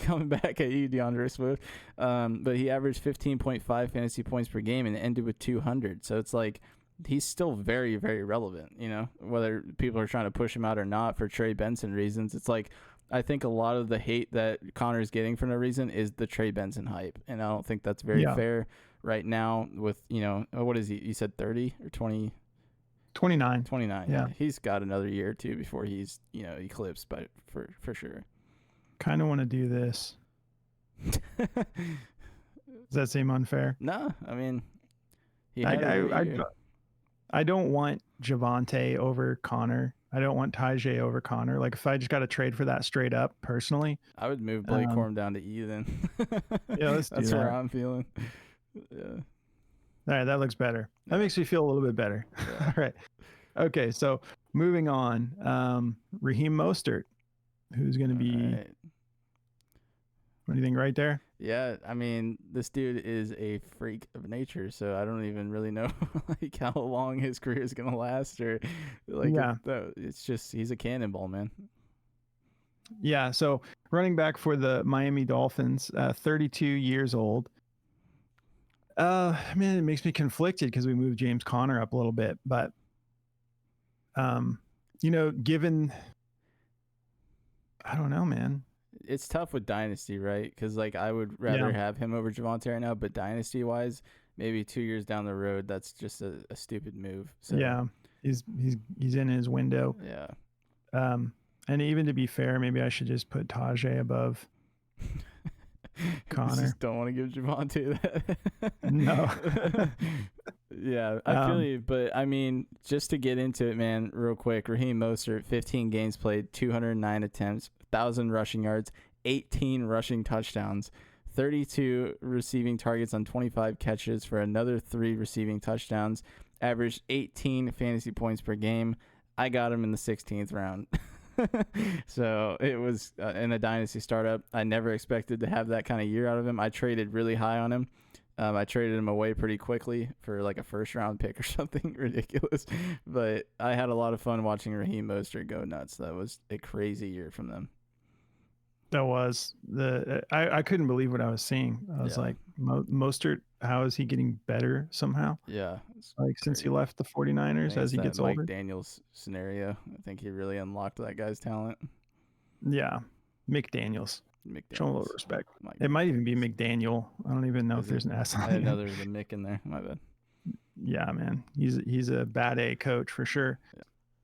Coming back at you, DeAndre Swift. But he averaged 15.5 fantasy points per game and ended with 200. So it's like he's still very, very relevant, whether people are trying to push him out or not for Trey Benson reasons. It's like I think a lot of the hate that Connor's getting for no reason is the Trey Benson hype. And I don't think that's very fair. Right now with, what is he? You said 30 or 20? 29. 29. Yeah. He's got another year or two before he's, eclipsed for sure. Kind of want to do this. Does that seem unfair? No, I mean, I don't want Javonte over Connor. I don't want Tyjae over Connor. Like if I just got to trade for that straight up personally, I would move Blake Corum down to E then. Let's do that. That's where I'm feeling. Yeah. All right, that looks better. That makes me feel a little bit better. Yeah. All right. Okay, so moving on. Raheem Mostert, who's going to be anything right there? Yeah, I mean, this dude is a freak of nature, so I don't even really know like how long his career is going to last or like it's just he's a cannonball, man. Yeah, so running back for the Miami Dolphins, 32 years old. Man, it makes me conflicted because we moved James Conner up a little bit, but given, I don't know, man. It's tough with Dynasty, right? Because like I would rather have him over Javonte right now, but Dynasty wise, maybe 2 years down the road, that's just a stupid move. So yeah, he's in his window. Yeah. And even to be fair, maybe I should just put Tyjae above Connor. Just don't want to give Javonte that. No. Yeah, I feel you, but I mean, just to get into it, man, real quick, Raheem Mostert, 15 games played, 209 attempts, 1,000 rushing yards, 18 rushing touchdowns, 32 receiving targets on 25 catches for another 3 receiving touchdowns, averaged 18 fantasy points per game. I got him in the 16th round. So it was in a Dynasty startup. I never expected to have that kind of year out of him. I traded really high on him. I traded him away pretty quickly for like a first-round pick or something ridiculous. But I had a lot of fun watching Raheem Mostert go nuts. That was a crazy year from them. That was I couldn't believe what I was seeing. I was like, Mostert, how is he getting better somehow? Yeah. Like since he left the 49ers as he gets older. Mike Daniels scenario. I think he really unlocked that guy's talent. Yeah. McDaniels. Show him a little respect. It might even be McDaniel. I don't even know if there's an S on it. I didn't know there was a Mick in there. My bad. Yeah, man. He's a bad A coach for sure. Yeah.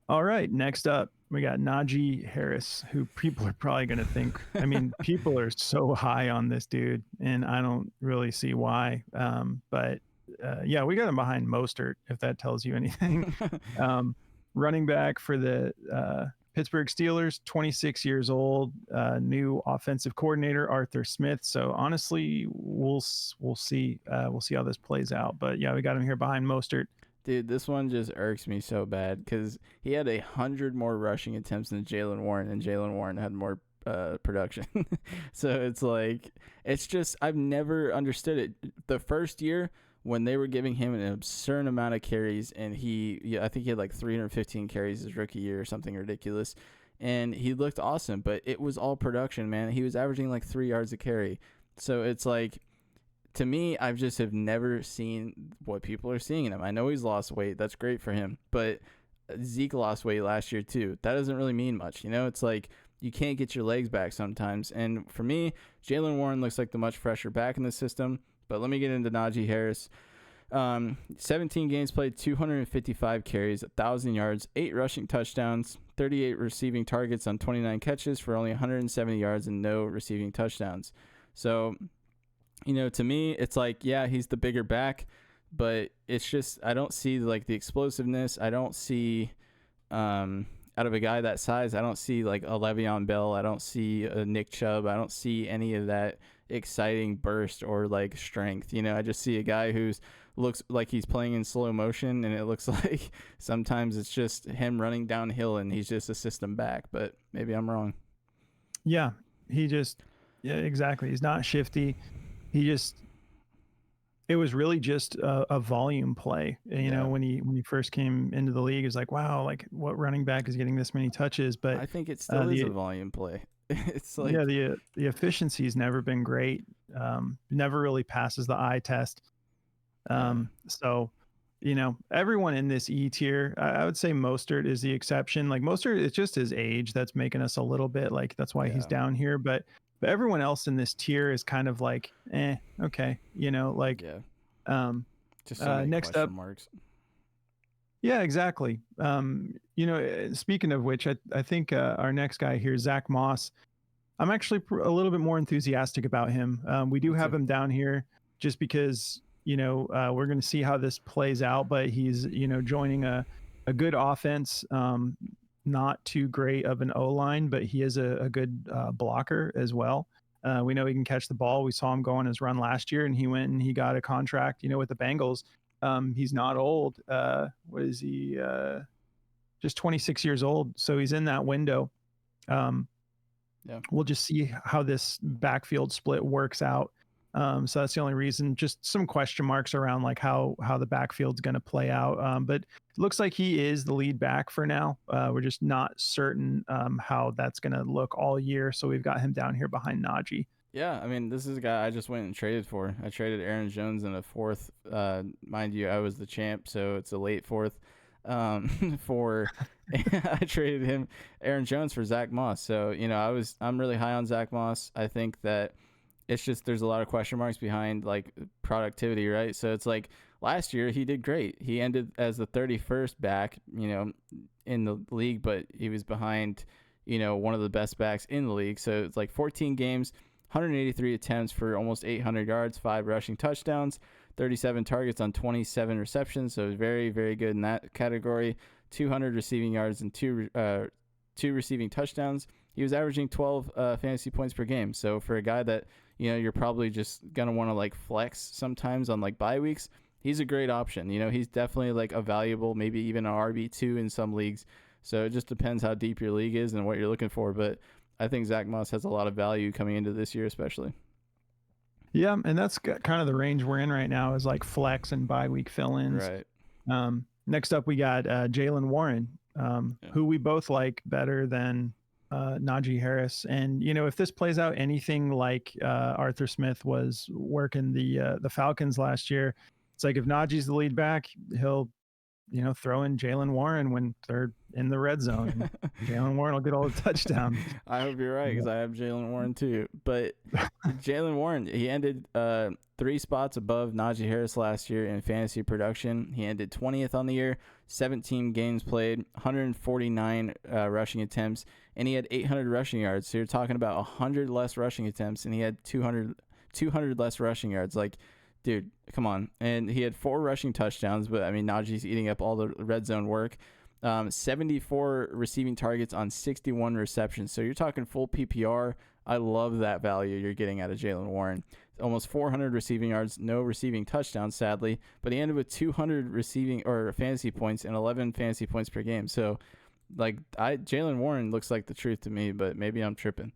All right. Next up, we got Najee Harris, who people are probably going to think, I mean, people are so high on this dude, and I don't really see why. But we got him behind Mostert, if that tells you anything. Running back for the Pittsburgh Steelers, 26 years old, new offensive coordinator, Arthur Smith. So honestly, we'll see. We'll see how this plays out. But yeah, we got him here behind Mostert. Dude, this one just irks me so bad because he had 100 more rushing attempts than Jaylen Warren, and Jaylen Warren had more production. So it's like, it's just, I've never understood it. The first year when they were giving him an absurd amount of carries, and I think he had like 315 carries his rookie year or something ridiculous, and he looked awesome, but it was all production, man. He was averaging like 3 yards a carry. So it's like, to me, I just have never seen what people are seeing in him. I know he's lost weight. That's great for him. But Zeke lost weight last year too. That doesn't really mean much. It's like you can't get your legs back sometimes. And for me, Jaylen Warren looks like the much fresher back in the system. But let me get into Najee Harris. 17 games played, 255 carries, 1,000 yards, 8 rushing touchdowns, 38 receiving targets on 29 catches for only 170 yards and no receiving touchdowns. So, to me, it's like, yeah, he's the bigger back, but it's just, I don't see like the explosiveness. I don't see, out of a guy that size, I don't see like a Le'Veon Bell. I don't see a Nick Chubb. I don't see any of that exciting burst or like strength. I just see a guy who's looks like he's playing in slow motion, and it looks like sometimes it's just him running downhill and he's just a system back, but maybe I'm wrong. Yeah, exactly. He's not shifty. It was really just a volume play. When he first came into the league, it was like, wow, like what running back is getting this many touches? But I think it still is a volume play. It's like, the efficiency's never been great. Never really passes the eye test. So, everyone in this E tier, I would say Mostert is the exception. Like Mostert, it's just his age that's making us a little bit like, that's why he's down here. But everyone else in this tier is kind of like, okay, just so many next question up, marks. Yeah, exactly. Speaking of which, I think our next guy here, Zack Moss, I'm actually a little bit more enthusiastic about him. We do have him down here just because, we're going to see how this plays out, but he's, joining a good offense, not too great of an O-line, but he is a good blocker as well. We know he can catch the ball. We saw him go on his run last year, and he went and he got a contract, with the Bengals. He's not old. What is he? Just 26 years old. So he's in that window. We'll just see how this backfield split works out. So that's the only reason. Just some question marks around like how the backfield's going to play out. But it looks like he is the lead back for now. We're just not certain how that's going to look all year. So we've got him down here behind Najee. Yeah, I mean, this is a guy I just went and traded for. I traded Aaron Jones in a fourth. Mind you, I was the champ, so it's a late fourth. I traded him, Aaron Jones, for Zack Moss. So, I'm really high on Zack Moss. I think that it's just there's a lot of question marks behind like productivity, right? So it's like last year he did great. He ended as the 31st back, in the league, but he was behind, one of the best backs in the league. So it's like 14 games. 183 attempts for almost 800 yards, 5 rushing touchdowns, 37 targets on 27 receptions. So very, very good in that category. 200 receiving yards and two receiving touchdowns. He was averaging 12 fantasy points per game. So for a guy that, you're probably just going to want to like flex sometimes on like bye weeks, he's a great option. He's definitely like a valuable, maybe even an RB2 in some leagues. So it just depends how deep your league is and what you're looking for. But I think Zack Moss has a lot of value coming into this year, especially. Yeah, and that's kind of the range we're in right now is like flex and bye week fill-ins. Right. Next up, we got Jaylen Warren, who we both like better than Najee Harris. And, if this plays out anything like Arthur Smith was working the Falcons last year, it's like if Najee's the lead back, he'll throw in Jaylen Warren when they're in the red zone. Jaylen Warren will get all the touchdowns. I hope you're right, because I have Jaylen Warren too. But Jaylen Warren, he ended 3 spots above Najee Harris last year in fantasy production. He ended 20th on the year, 17 games played, 149 rushing attempts, and he had 800 rushing yards. So you're talking about 100 less rushing attempts, and he had 200 less rushing yards. Like, dude, come on. And he had 4 rushing touchdowns, but I mean, Najee's eating up all the red zone work. 74 receiving targets on 61 receptions. So you're talking full PPR. I love that value you're getting out of Jaylen Warren. Almost 400 receiving yards, no receiving touchdowns, sadly, but he ended with 200 receiving or fantasy points and 11 fantasy points per game. So, like, Jaylen Warren looks like the truth to me, but maybe I'm tripping.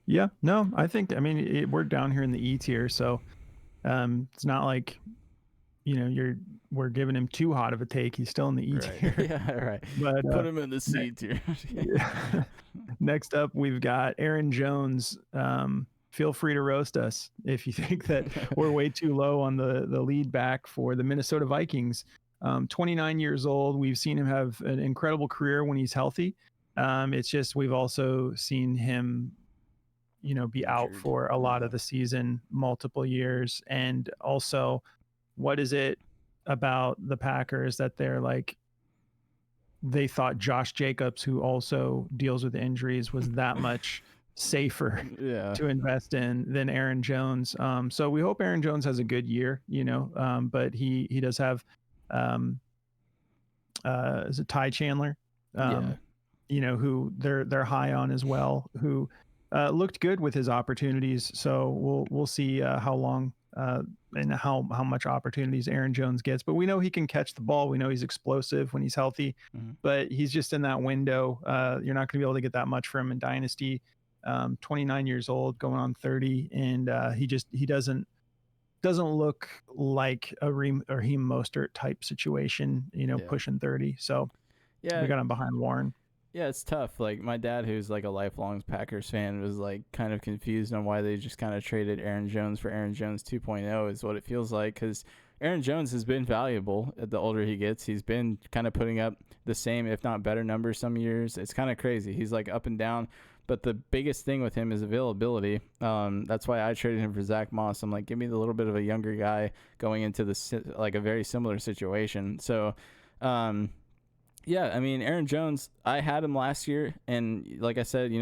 Yeah, no, I think, we're down here in the E tier, so it's not like, we're giving him too hot of a take. He's still in the E tier. Yeah, right. But put him in the C tier. Next up, we've got Aaron Jones. Feel free to roast us if you think that we're way too low on the lead back for the Minnesota Vikings. 29 years old. We've seen him have an incredible career when he's healthy. It's just we've also seen him be out for a lot of the season, multiple years. And also what is it about the Packers that they thought Josh Jacobs, who also deals with injuries, was that much safer to invest in than Aaron Jones. So we hope Aaron Jones has a good year, but he does have, is it Ty Chandler? Who they're high on as well, who looked good with his opportunities. So we'll see how long and how much opportunities Aaron Jones gets. But we know he can catch the ball. We know he's explosive when he's healthy, but he's just in that window. You're not going to be able to get that much from him in Dynasty. 29 years old, going on 30, and he doesn't look like a Raheem Mostert type situation, pushing 30. So we got him behind Warren. Yeah, it's tough. Like my dad, who's like a lifelong Packers fan, was like kind of confused on why they just kind of traded Aaron Jones for Aaron Jones 2.0 is what it feels like, because Aaron Jones has been valuable the older he gets. He's been kind of putting up the same, if not better numbers some years. It's kind of crazy. He's like up and down. But the biggest thing with him is availability. That's why I traded him for Zack Moss. I'm like, give me the little bit of a younger guy going into a very similar situation. So, I mean, Aaron Jones, I had him last year, and like I said,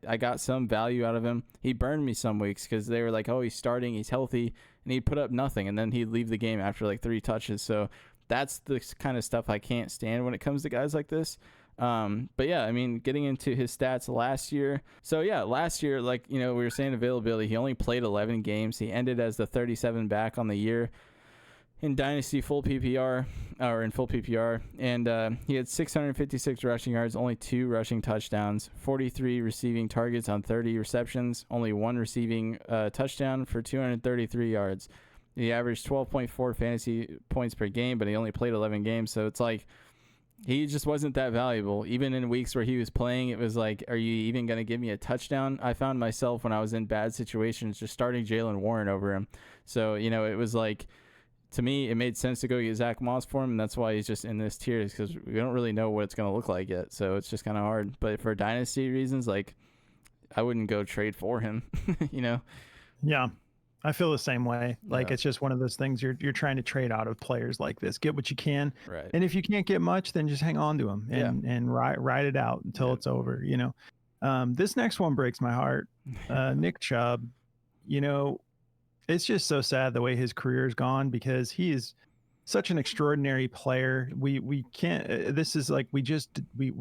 I got some value out of him. He burned me some weeks because they were like, oh, he's starting, he's healthy, and he'd put up nothing, and then he'd leave the game after like 3 touches. So that's the kind of stuff I can't stand when it comes to guys like this. But yeah, I mean, getting into his stats last year. So yeah, last year, we were saying availability, he only played 11 games. He ended as the 37 back on the year in Dynasty full PPR, and he had 656 rushing yards, only 2 rushing touchdowns, 43 receiving targets on 30 receptions, only 1 receiving touchdown for 233 yards. He averaged 12.4 fantasy points per game, but he only played 11 games, so it's like he just wasn't that valuable. Even in weeks where he was playing, it was like, are you even going to give me a touchdown? I found myself when I was in bad situations just starting Jaylen Warren over him. So, it was like, to me, it made sense to go get Zack Moss for him, and that's why he's just in this tier, because we don't really know what it's going to look like yet. So it's just kind of hard. But for dynasty reasons, I wouldn't go trade for him, Yeah. I feel the same way. It's just one of those things you're trying to trade out of players like this. Get what you can. Right. And if you can't get much, then just hang on to them and ride it out until it's over, This next one breaks my heart. Nick Chubb, it's just so sad the way his career's gone, because he is such an extraordinary player. We can't, this is like, we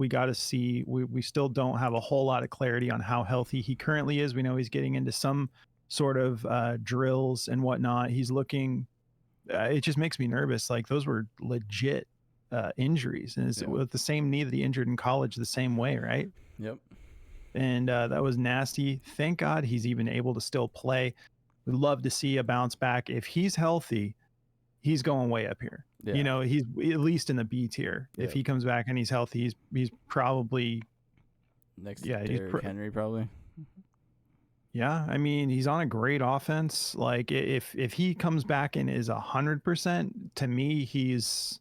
got to see, we still don't have a whole lot of clarity on how healthy he currently is. We know he's getting into some sort of drills and whatnot. He's looking, it just makes me nervous. Like, those were legit injuries, and it's with the same knee that he injured in college the same way, right? Yep. And that was nasty. Thank God he's even able to still play. We'd love to see a bounce back. If he's healthy, he's going way up here. Yeah. He's at least in the B tier. Yep. If he comes back and he's healthy, he's probably next to Derrick Henry probably. Yeah, I mean, he's on a great offense. Like, if he comes back and is 100%, to me, he's.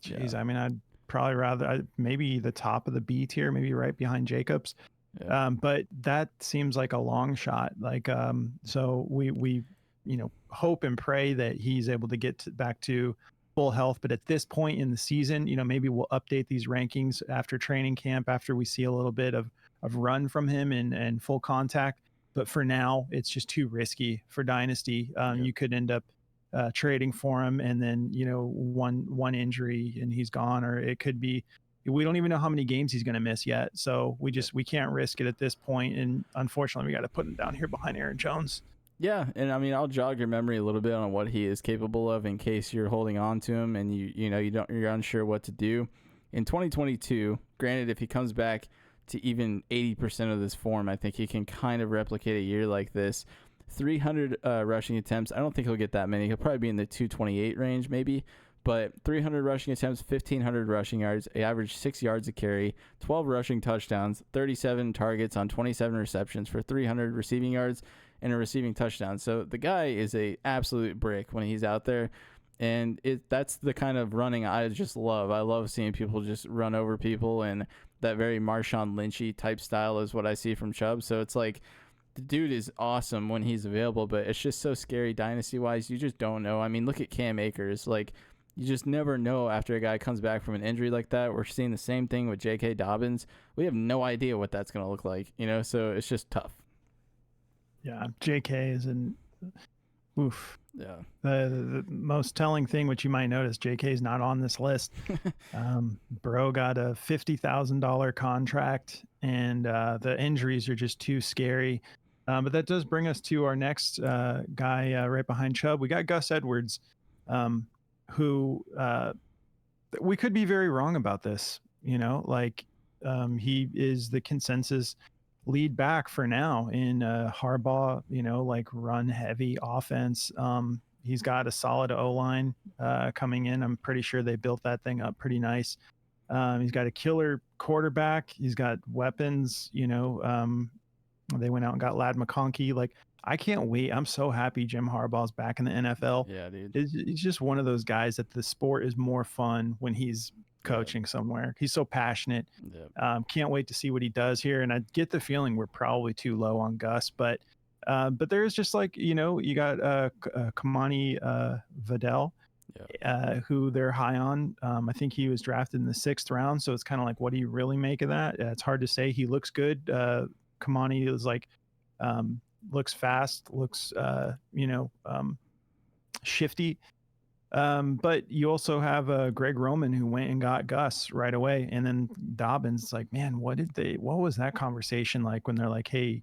Jeez, I mean, I'd probably rather maybe the top of the B tier, maybe right behind Jacobs. Yeah. But that seems like a long shot. So we hope and pray that he's able to get back to full health. But at this point in the season, maybe we'll update these rankings after training camp, after we see a little bit of run from him and full contact. But for now, it's just too risky for Dynasty. You could end up trading for him, and then one injury and he's gone, or it could be, we don't even know how many games he's going to miss yet. So we can't risk it at this point. And unfortunately, we got to put him down here behind Aaron Jones. Yeah, and I mean, I'll jog your memory a little bit on what he is capable of in case you're holding on to him and you're unsure what to do. In 2022, granted, if he comes back to even 80% of this form, I think he can kind of replicate a year like this. 300 rushing attempts. I don't think he'll get that many. He'll probably be in the 228 range maybe. But 300 rushing attempts, 1,500 rushing yards, average 6 yards a carry, 12 rushing touchdowns, 37 targets on 27 receptions for 300 receiving yards and a receiving touchdown. So the guy is a absolute brick when he's out there. And that's the kind of running I just love. I love seeing people just run over people, and that very Marshawn Lynchy type style is what I see from Chubb. So it's like, the dude is awesome when he's available, but it's just so scary dynasty-wise. You just don't know. I mean, look at Cam Akers. Like, you just never know after a guy comes back from an injury like that. We're seeing the same thing with J.K. Dobbins. We have no idea what that's going to look like, so it's just tough. Yeah, J.K. is an oof. Yeah. The most telling thing, which you might notice, J.K. is not on this list. Bro got a $50,000 contract, and the injuries are just too scary. But that does bring us to our next guy right behind Chubb. We got Gus Edwards, who we could be very wrong about this. He is the consensus lead back for now in Harbaugh, like run heavy offense. He's got a solid O-line coming in. I'm pretty sure they built that thing up pretty nice. He's got a killer quarterback. He's got weapons, they went out and got Ladd McConkey. Like, I can't wait. I'm so happy Jim Harbaugh's back in the NFL. Yeah, dude. He's just one of those guys that the sport is more fun when he's coaching somewhere. He's so passionate. Can't wait to see what he does here. And I get the feeling we're probably too low on Gus, but there's just like, you got Kamani Vidal, who they're high on. I think he was drafted in the 6th round. So it's kind of like, what do you really make of that? It's hard to say. He looks good. Kamani is like, looks fast, looks, shifty. But you also have Greg Roman, who went and got Gus right away. And then Dobbins, like, man, what was that conversation like when they're like, hey,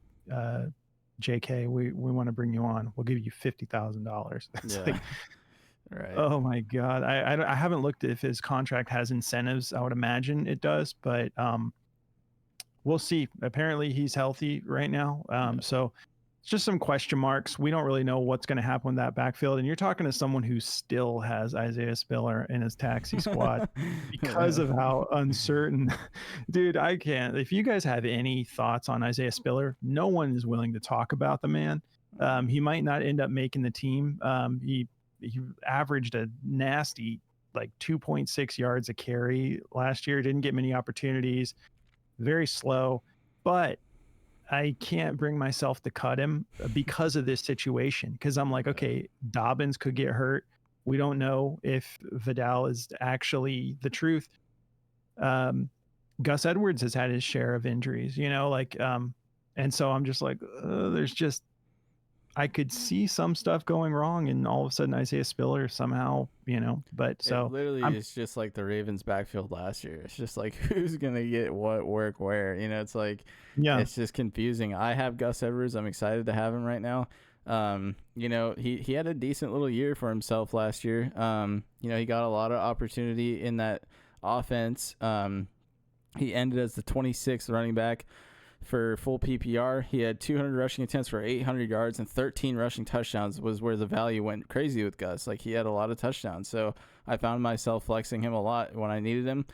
JK, we want to bring you on. We'll give you $50,000. It's like, right. Oh my God. I haven't looked if his contract has incentives. I would imagine it does, but we'll see. Apparently he's healthy right now. So it's just some question marks. We don't really know what's going to happen with that backfield. And you're talking to someone who still has Isaiah Spiller in his taxi squad because of how uncertain. Dude, I can't. If you guys have any thoughts on Isaiah Spiller, no one is willing to talk about the man. He might not end up making the team. He averaged a nasty like 2.6 yards a carry last year. Didn't get many opportunities. Very slow, but I can't bring myself to cut him because of this situation. Because I'm like, okay, Dobbins could get hurt. We don't know if Vidal is actually the truth. Gus Edwards has had his share of injuries, and so I'm just like, I could see some stuff going wrong, and all of a sudden Isaiah Spiller somehow, but so it literally it's just like the Ravens backfield last year. It's just like, who's going to get what work where, it's like, it's just confusing. I have Gus Edwards. I'm excited to have him right now. He had a decent little year for himself last year. He got a lot of opportunity in that offense. He ended as the 26th running back for full PPR. He had 200 rushing attempts for 800 yards and 13 rushing touchdowns was where the value went crazy with Gus. Like, he had a lot of touchdowns. So I found myself flexing him a lot when I needed him.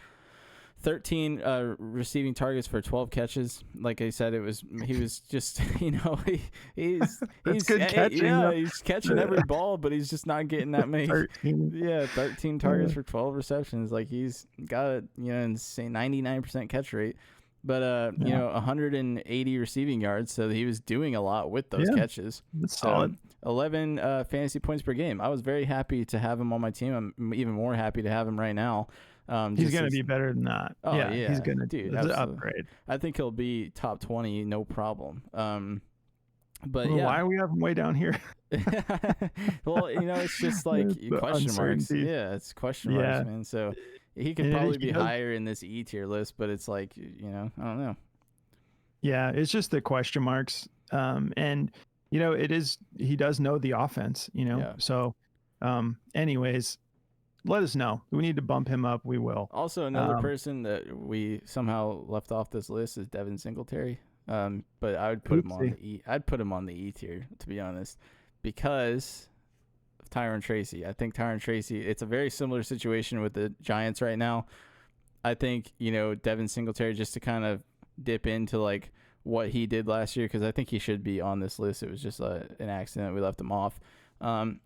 13 receiving targets for 12 catches. Like I said, he was just, he's good catching. Yeah, he's catching every ball, but he's just not getting that many. 13 targets for 12 receptions. Like, he's got a, insane 99% catch rate. But 180 receiving yards, so he was doing a lot with those catches. That's solid. 11 fantasy points per game. I was very happy to have him on my team. I'm even more happy to have him right now. He's going to be better than that. Oh, yeah. He's going to do an upgrade. I think he'll be top 20, no problem. But why do we have him way down here? Well, it's just like question marks. Yeah, it's question marks, man. So he could probably be higher in this E tier list, but it's like, I don't know. Yeah, it's just the question marks. And he does know the offense, So anyways, let us know. We need to bump him up. We will. Also, another person that we somehow left off this list is Devin Singletary. But I would put him on the E. I'd put him on the E tier, to be honest, because of Tyrone Tracy. I think Tyrone Tracy, it's a very similar situation with the Giants right now. I think, Devin Singletary, just to kind of dip into like what he did last year, because I think he should be on this list. It was just an accident. We left him off.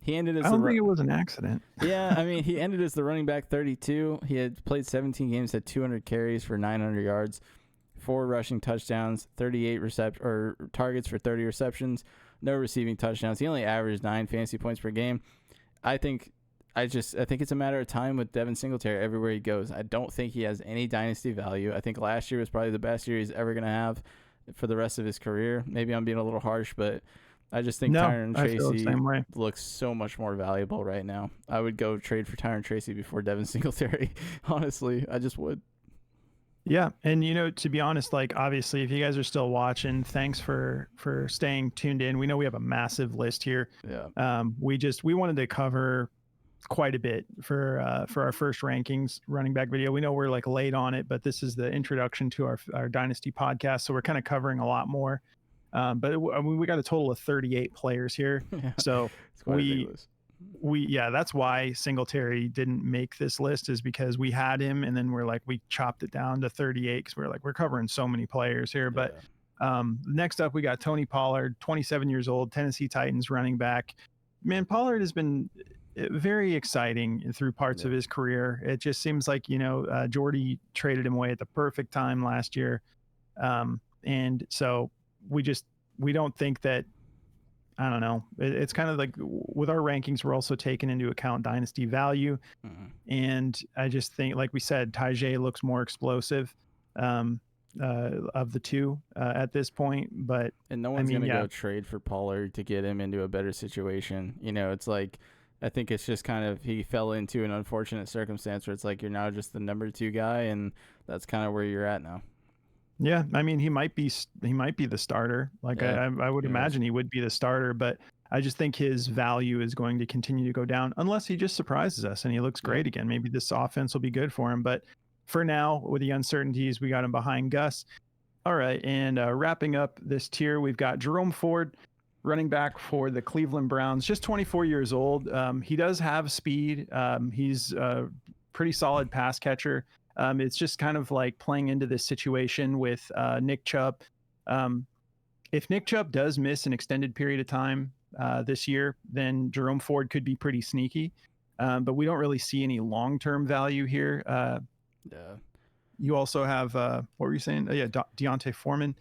He ended as I don't think it was an accident. Yeah, I mean, he ended as the running back 32. He had played 17 games, had 200 carries for 900 yards. 4 rushing touchdowns, 38 targets for 30 receptions, no receiving touchdowns. He only averaged 9 fantasy points per game. I think it's a matter of time with Devin Singletary everywhere he goes. I don't think he has any dynasty value. I think last year was probably the best year he's ever going to have for the rest of his career. Maybe I'm being a little harsh, but I just think Tyron Tracy looks so much more valuable right now. I would go trade for Tyron Tracy before Devin Singletary. Honestly, I just would. Yeah. And, to be honest, like, obviously, if you guys are still watching, thanks for staying tuned in. We know we have a massive list here. Yeah. We wanted to cover quite a bit for our first rankings running back video. We know we're like late on it, but this is the introduction to our Dynasty podcast. So we're kind of covering a lot more. But we got a total of 38 players here. Yeah, so that's why Singletary didn't make this list, is because we had him and then we chopped it down to 38 because we're covering so many players here. Yeah. But next up, we got Tony Pollard, 27 years old, Tennessee Titans running back. Man, Pollard has been very exciting through parts of his career. It just seems like, Jordy traded him away at the perfect time last year. And so we don't think that, I don't know. It's kind of like with our rankings, we're also taking into account dynasty value. Mm-hmm. And I just think, like we said, Tyjae looks more explosive of the two at this point. But and no one's going to go trade for Pollard to get him into a better situation. It's like, I think it's just kind of, he fell into an unfortunate circumstance where it's like you're now just the number 2 guy, and that's kind of where you're at now. Yeah, I mean, he might be the starter. Like, I would imagine he would be the starter, but I just think his value is going to continue to go down unless he just surprises us and he looks great again. Maybe this offense will be good for him. But for now, with the uncertainties, we got him behind Gus. All right, and wrapping up this tier, we've got Jerome Ford, running back for the Cleveland Browns, just 24 years old. He does have speed. He's a pretty solid pass catcher. It's just kind of like playing into this situation with Nick Chubb. If Nick Chubb does miss an extended period of time this year, then Jerome Ford could be pretty sneaky. But we don't really see any long-term value here. You also have, what were you saying? Deontay Foreman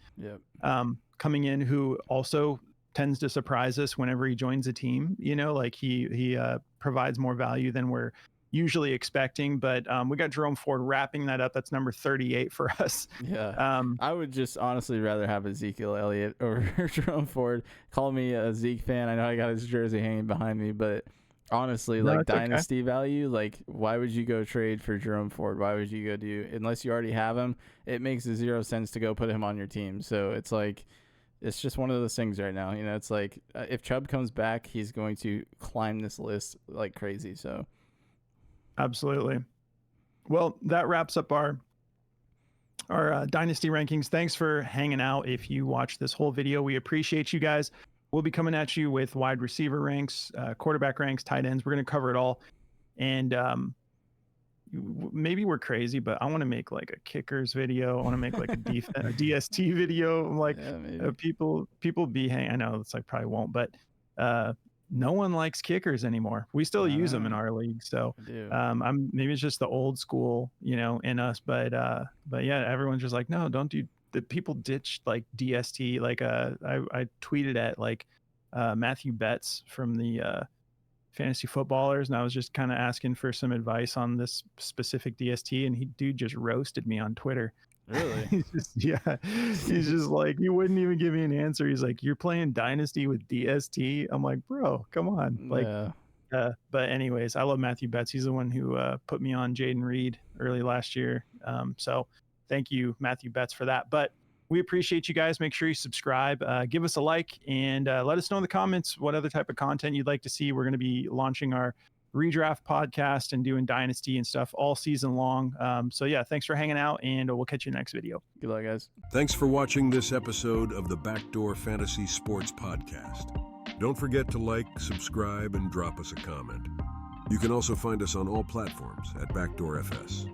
coming in, who also tends to surprise us whenever he joins a team. He provides more value than we're usually expecting. But we got Jerome Ford wrapping that up. That's number 38 for us. Yeah. I would just honestly rather have Ezekiel Elliott over Jerome Ford. Call me a Zeke fan. I know I got his jersey hanging behind me, but honestly, dynasty value, why would you go trade for Jerome Ford? Why would you go unless you already have him? It makes 0 sense to go put him on your team. So it's like, it's just one of those things right now. It's like if Chubb comes back, he's going to climb this list like crazy. So, absolutely. Well, that wraps up our dynasty rankings. Thanks for hanging out. If you watch this whole video, we appreciate you guys. We'll be coming at you with wide receiver ranks, quarterback ranks, tight ends. We're going to cover it all. And maybe we're crazy, but I want to make like a kickers video. I want to make like a DST video. Like people be hanging. I know it's like probably won't, but no one likes kickers anymore. We still use them in our league. So maybe it's just the old school, in us. But yeah, everyone's just like, no, don't do. The people ditch like DST. Like I tweeted at like Matthew Betts from the Fantasy Footballers, and I was just kind of asking for some advice on this specific DST, and dude just roasted me on Twitter. Really? He's just like, he wouldn't even give me an answer. He's like, you're playing Dynasty with DST? I'm like, bro, come on. But anyways, I love Matthew Betts. He's the one who put me on Jaden Reed early last year. So thank you, Matthew Betts, for that. But we appreciate you guys. Make sure you subscribe, give us a like, and let us know in the comments what other type of content you'd like to see. We're going to be launching our redraft podcast and doing Dynasty and stuff all season long. So yeah, thanks for hanging out, and we'll catch you next video. Good luck, guys. Thanks for watching this episode of the Backdoor Fantasy Sports Podcast. Don't forget to like, subscribe, and drop us a comment. You can also find us on all platforms at Backdoor FS.